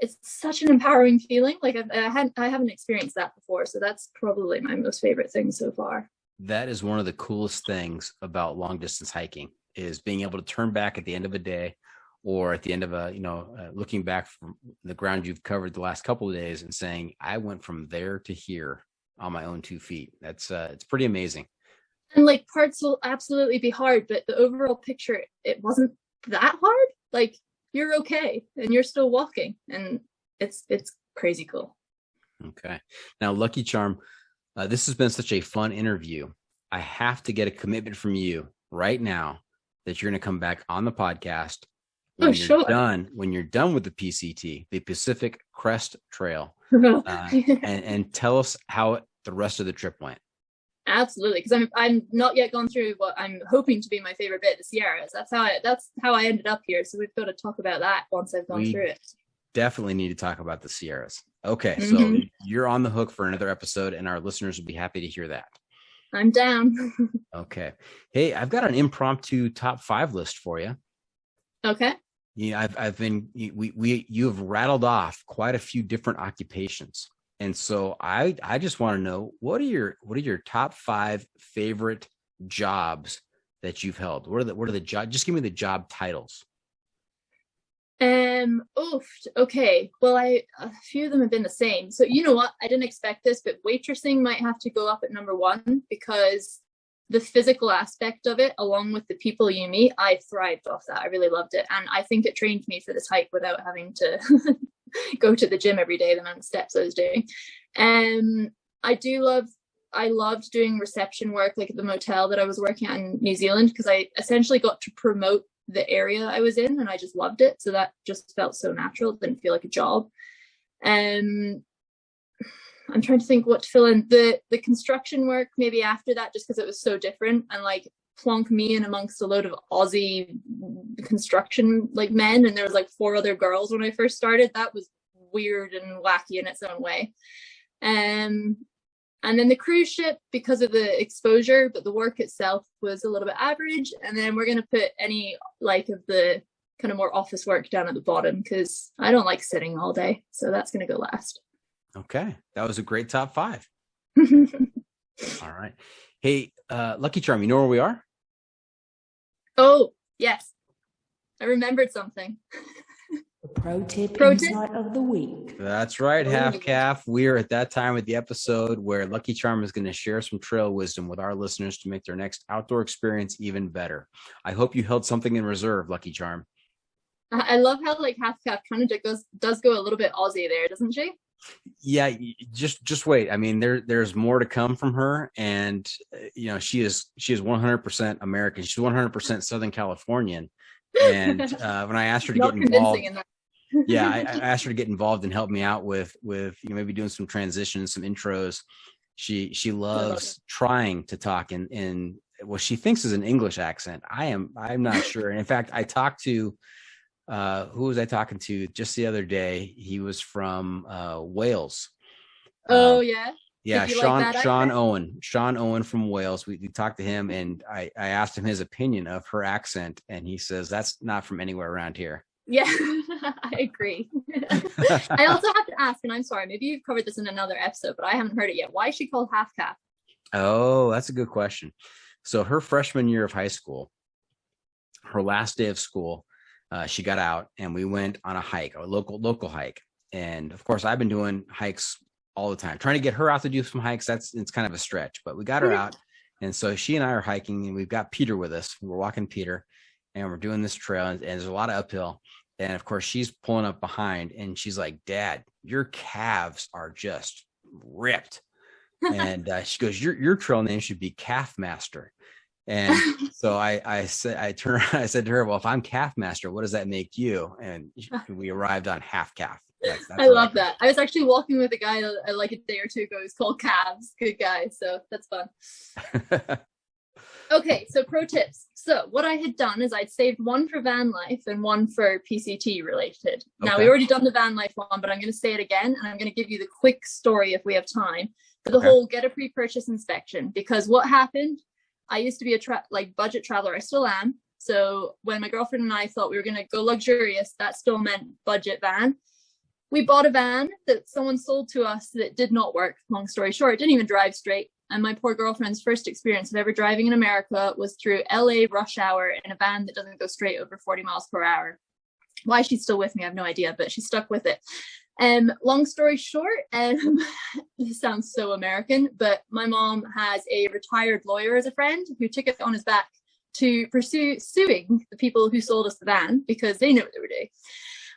it's such an empowering feeling. Like I haven't experienced that before. So that's probably my most favorite thing so far. That is one of the coolest things about long distance hiking, is being able to turn back at the end of a day, or at the end of looking back from the ground you've covered the last couple of days and saying, I went from there to here on my own 2 feet. That's it's pretty amazing. And like, parts will absolutely be hard, but the overall picture, it wasn't that hard. Like, you're okay and you're still walking, and it's crazy cool. Okay. Now, Lucky Charm, this has been such a fun interview. I have to get a commitment from you right now that you're going to come back on the podcast when you're done with the PCT, the Pacific Crest Trail, and tell us how the rest of the trip went. Absolutely, because I'm not yet gone through what I'm hoping to be my favorite bit, the Sierras. That's how I ended up here. So we've got to talk about that once I've gone through it. Definitely need to talk about the Sierras. Okay, so you're on the hook for another episode, and our listeners will be happy to hear that. I'm down. Okay. Hey, I've got an impromptu top 5 list for you. Okay. Yeah, you've rattled off quite a few different occupations. And so I just want to know, what are your top 5 favorite jobs that you've held? What are the job? Just give me the job titles. Okay. Well, a few of them have been the same. So you know what? I didn't expect this, but waitressing might have to go up at number 1 because the physical aspect of it, along with the people you meet, I thrived off that. I really loved it. And I think it trained me for this hike without having to go to the gym every day, the amount of steps I was doing. I loved doing reception work, like at the motel that I was working at in New Zealand, because I essentially got to promote the area I was in, and I just loved it. So that just felt so natural. It didn't feel like a job. I'm trying to think what to fill in. The construction work maybe after that, just because it was so different, and like plonk me in amongst a load of Aussie construction like men, and there was like 4 other girls when I first started. That was weird and wacky in its own way. And then the cruise ship, because of the exposure, but the work itself was a little bit average. And then we're going to put any like of the kind of more office work down at the bottom, because I don't like sitting all day. So that's going to go last. Okay. That was a great top 5. All right. Hey, Lucky Charm, you know where we are? Oh, yes. I remembered something. The pro tip insight of the week. That's right, Half Calf. We're at that time of the episode where Lucky Charm is going to share some trail wisdom with our listeners to make their next outdoor experience even better. I hope you held something in reserve, Lucky Charm. I love how like Half Calf kind of does go a little bit Aussie there, doesn't she? Yeah, just wait. I mean, there's more to come from her, and you know, she is 100% American. She's 100% Southern Californian. And when I asked her to get involved, yeah, I asked her to get involved and help me out with maybe doing some transitions, some intros. She loves trying to talk in what she thinks is an English accent. I'm not sure. And in fact, I talked to who was I talking to just the other day? He was from Wales. Oh yeah. Yeah, Sean Owen from Wales. We talked to him, and I asked him his opinion of her accent, and he says that's not from anywhere around here. Yeah, I agree. I also have to ask, and I'm sorry, maybe you've covered this in another episode, but I haven't heard it yet. Why is she called Half Calf? Oh, that's a good question. So her freshman year of high school, her last day of school, she got out, and we went on a hike, a local hike. And of course, I've been doing hikes all the time, trying to get her out to do some hikes. It's kind of a stretch, but we got her out. And so she and I are hiking, and we've got Peter with us. We're walking Peter, and we're doing this trail, and there's a lot of uphill. And of course, she's pulling up behind, and she's like, "Dad, your calves are just ripped." And she goes, "Your trail name should be Calf Master." And so I said to her, "Well, if I'm Calf Master, what does that make you?" And we arrived on Half Calf. That's I love that. I was actually walking with a guy like a day or two ago. He's called Calves. Good guy. So that's fun. Okay, so pro tips. So what I had done is I'd saved one for van life and one for PCT related. Now, we already done the van life one, but I'm going to say it again, and I'm going to give you the quick story if we have time for the whole get a pre-purchase inspection. Because what happened, I used to be a budget traveler. I still am. So when my girlfriend and I thought we were going to go luxurious, that still meant budget van. We bought a van that someone sold to us that did not work. Long story short, it didn't even drive straight. And my poor girlfriend's first experience of ever driving in America was through LA rush hour in a van that doesn't go straight over 40 miles per hour. Why she's still with me, I have no idea, but she stuck with it. Long story short, this sounds so American, but my mom has a retired lawyer as a friend who took it on his back to pursue suing the people who sold us the van because they knew what they were doing.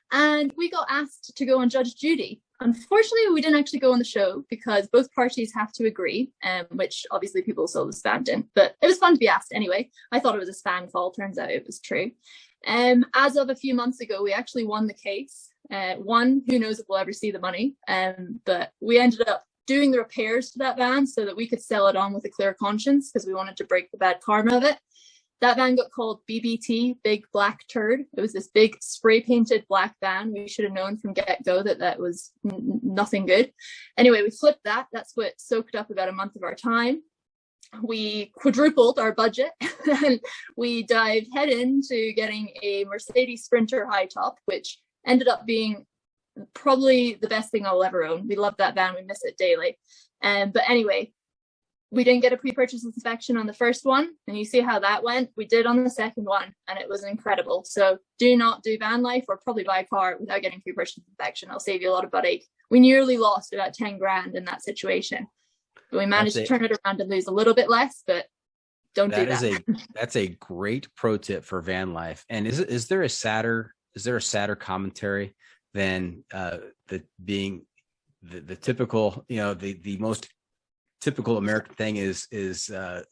And we got asked to go on Judge Judy. Unfortunately, we didn't actually go on the show because both parties have to agree, which obviously people who sold the van didn't. But it was fun to be asked anyway. I thought it was a spam call. Turns out it was true. As of a few months ago, we actually won the case. One, who knows if we'll ever see the money, but we ended up doing the repairs to that van so that we could sell it on with a clear conscience because we wanted to break the bad karma of it. That van got called BBT, Big Black Turd. It was this big spray painted black van. We should have known from get-go that that was nothing good. Anyway, we flipped that. That's what soaked up about a month of our time. We quadrupled our budget and we dived head into getting a Mercedes Sprinter high top, which ended up being probably the best thing I'll ever own. We love that van. We miss it daily. But anyway, we didn't get a pre-purchase inspection on the first one, and you see how that went. We did on the second one, and it was incredible. So do not do van life or probably buy a car without getting pre-purchase inspection. It'll save you a lot of butt-ache. We nearly lost about 10 grand in that situation, but we managed to turn it around and lose a little bit less, but don't do that. That's a great pro tip for van life. And is there a sadder commentary than the typical, the most typical American thing is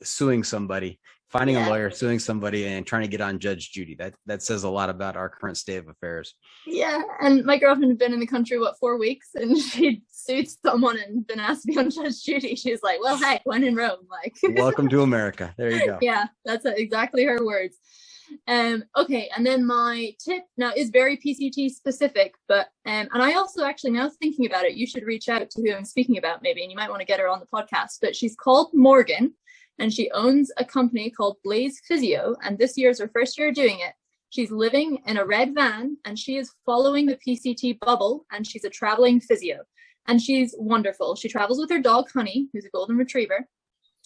suing somebody, finding a lawyer, suing somebody, and trying to get on Judge Judy. That says a lot about our current state of affairs. Yeah, and my girlfriend had been in the country 4 weeks, and she sued someone and been asked to be on Judge Judy. She was like, "Well, heck, when in Rome, like." Welcome to America. There you go. Yeah, that's exactly her words. Okay, and then my tip now is very PCT specific, but and I also actually, now thinking about it, you should reach out to who I'm speaking about maybe, and you might want to get her on the podcast. But she's called Morgan, and she owns a company called Blaze Physio, and this year is her first year doing it. She's living in a red van, and she is following the PCT bubble, and she's a traveling physio, and she's wonderful. She travels with her dog Honey, who's a golden retriever.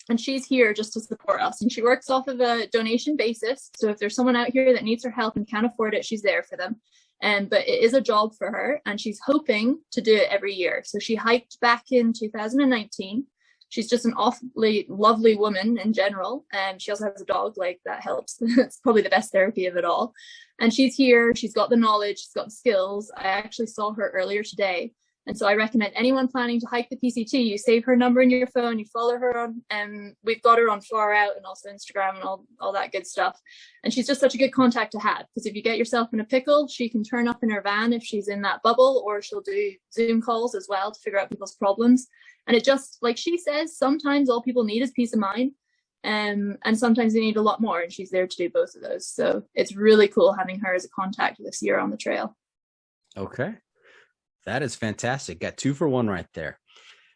And she's here just to support us. And she works off of a donation basis. So if there's someone out here that needs her help and can't afford it, she's there for them. But it is a job for her. And she's hoping to do it every year. So she hiked back in 2019. She's just an awfully lovely woman in general. And she also has a dog, like that helps. It's probably the best therapy of it all. And she's here. She's got the knowledge. She's got the skills. I actually saw her earlier today. And so I recommend anyone planning to hike the PCT, you save her number in your phone, you follow her on, and we've got her on Far Out and also Instagram and all that good stuff. And she's just such a good contact to have, because if you get yourself in a pickle, she can turn up in her van if she's in that bubble, or she'll do Zoom calls as well to figure out people's problems. And it just, like she says, sometimes all people need is peace of mind. And sometimes they need a lot more, and she's there to do both of those. So it's really cool having her as a contact this year on the trail. Okay. That is fantastic. Got 2 for 1 right there.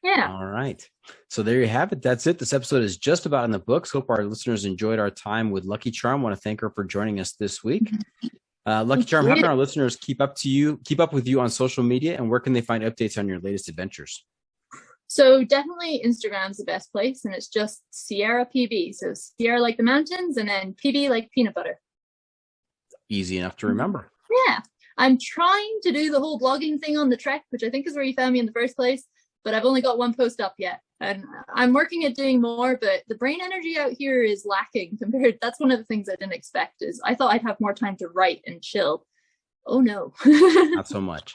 Yeah. All right. So there you have it. That's it. This episode is just about in the books. Hope our listeners enjoyed our time with Lucky Charm. Want to thank her for joining us this week. Lucky Charm, how can our listeners keep up with you on social media, and where can they find updates on your latest adventures? So definitely Instagram's the best place, and it's just Sierra PB. So Sierra like the mountains, and then PB like peanut butter. Easy enough to remember. Yeah. I'm trying to do the whole blogging thing on the trek, which I think is where you found me in the first place, but I've only got 1 post up yet. And I'm working at doing more, but the brain energy out here is lacking compared. That's one of the things I didn't expect. Is I thought I'd have more time to write and chill. Oh no. Not so much.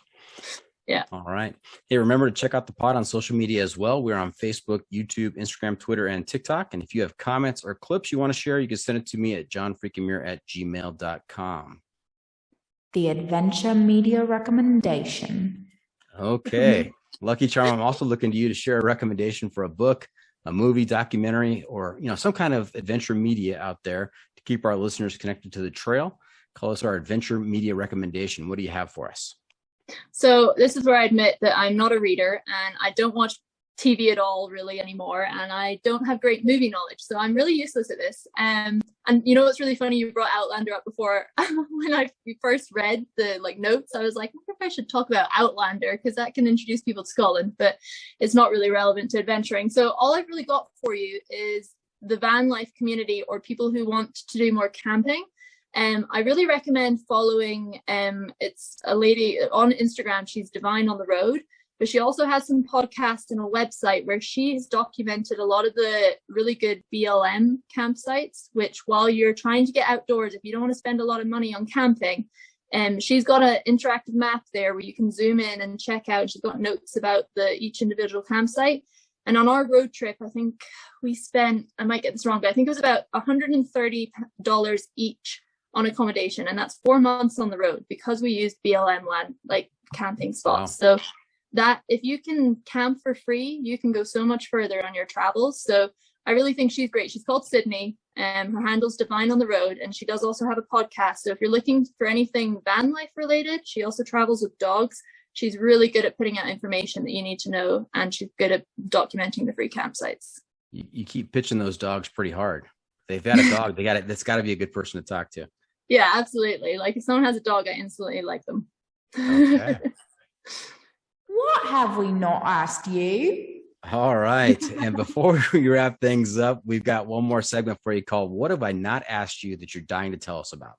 Yeah. All right. Hey, remember to check out the pod on social media as well. We're on Facebook, YouTube, Instagram, Twitter, and TikTok. And if you have comments or clips you want to share, you can send it to me at johnfreakinmuir@gmail.com. The Adventure Media Recommendation. Okay. Lucky Charm, I'm also looking to you to share a recommendation for a book, a movie, documentary, or some kind of adventure media out there to keep our listeners connected to the trail. Call us our adventure media recommendation. What do you have for us? So this is where I admit that I'm not a reader, and I don't watch TV at all really anymore, and I don't have great movie knowledge, so I'm really useless at this. And what's really funny, you brought Outlander up before. When I first read the notes, I was like, I wonder if I should talk about Outlander, because that can introduce people to Scotland, but it's not really relevant to adventuring. So all I've really got for you is the van life community, or people who want to do more camping. I really recommend following it's a lady on Instagram. She's Divine on the Road. But she also has some podcasts and a website where she's documented a lot of the really good BLM campsites, which while you're trying to get outdoors, if you don't want to spend a lot of money on camping, she's got an interactive map there where you can zoom in and check out. She's got notes about each individual campsite. And on our road trip, I think we spent, I might get this wrong, but I think it was about $130 each on accommodation, and that's 4 months on the road because we used BLM land, like camping spots. Wow. So that if you can camp for free, you can go so much further on your travels. So I really think she's great. She's called Sydney, and her handle's Divine on the Road, and she does also have a podcast. So if you're looking for anything van life related, she also travels with dogs. She's really good at putting out information that you need to know, and she's good at documenting the free campsites. You keep pitching those dogs pretty hard. They've got a dog. That's got to be a good person to talk to. Yeah, absolutely. Like if someone has a dog, I instantly like them. Okay. What have we not asked you? All right. And before we wrap things up, we've got one more segment for you called What Have I Not Asked You That You're Dying to Tell Us About?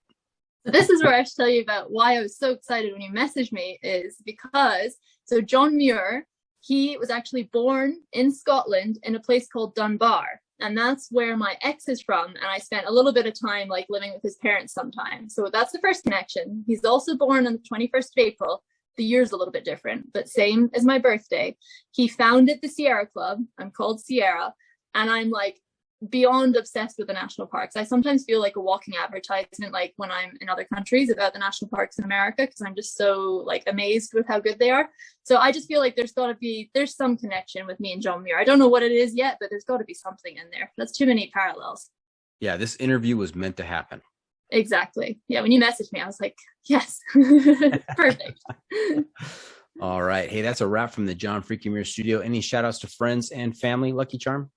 So this is where I should tell you about why I was so excited when you messaged me, is because, so John Muir, he was actually born in Scotland in a place called Dunbar. And that's where my ex is from. And I spent a little bit of time like living with his parents sometimes. So that's the first connection. He's also born on the 21st of April. The year's a little bit different, but same as my birthday. He founded the Sierra Club. I'm called Sierra. And I'm like beyond obsessed with the national parks. I sometimes feel like a walking advertisement, like when I'm in other countries about the national parks in America, because I'm just so like amazed with how good they are. So I just feel like there's some connection with me and John Muir. I don't know what it is yet, but there's got to be something in there. That's too many parallels. Yeah, this interview was meant to happen. Exactly. Yeah, when you messaged me, I was like, yes, perfect. All right. Hey, that's a wrap from the John Freaking Muir studio. Any shout outs to friends and family, Lucky Charm?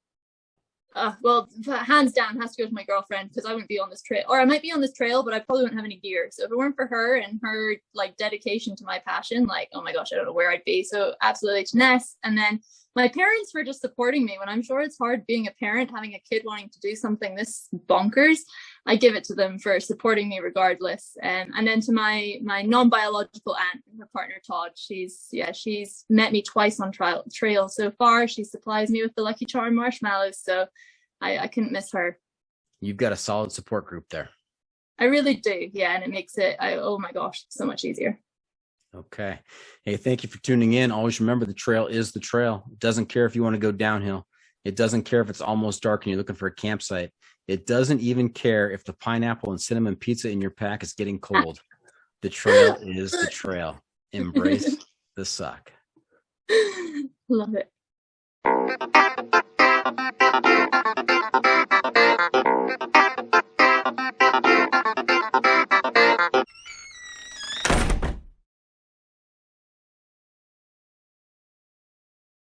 Well, hands down has to go to my girlfriend, because I wouldn't be on this trail, or I might be on this trail, but I probably wouldn't have any gear. So if it weren't for her and her like dedication to my passion, like, oh my gosh, I don't know where I'd be. So absolutely to Ness. And then my parents for just supporting me when I'm sure it's hard being a parent, having a kid wanting to do something this bonkers. I give it to them for supporting me regardless. And then to my non-biological aunt and her partner Todd, she's met me twice on trail so far. She supplies me with the Lucky Charm marshmallows, so I couldn't miss her. You've got a solid support group there. I really do, yeah, and it makes it, oh my gosh, so much easier. Okay. Hey, thank you for tuning in. Always remember, the trail is the trail. It doesn't care if you want to go downhill. It doesn't care if it's almost dark and you're looking for a campsite. It doesn't even care if the pineapple and cinnamon pizza in your pack is getting cold. The trail is the trail. Embrace the suck. Love it.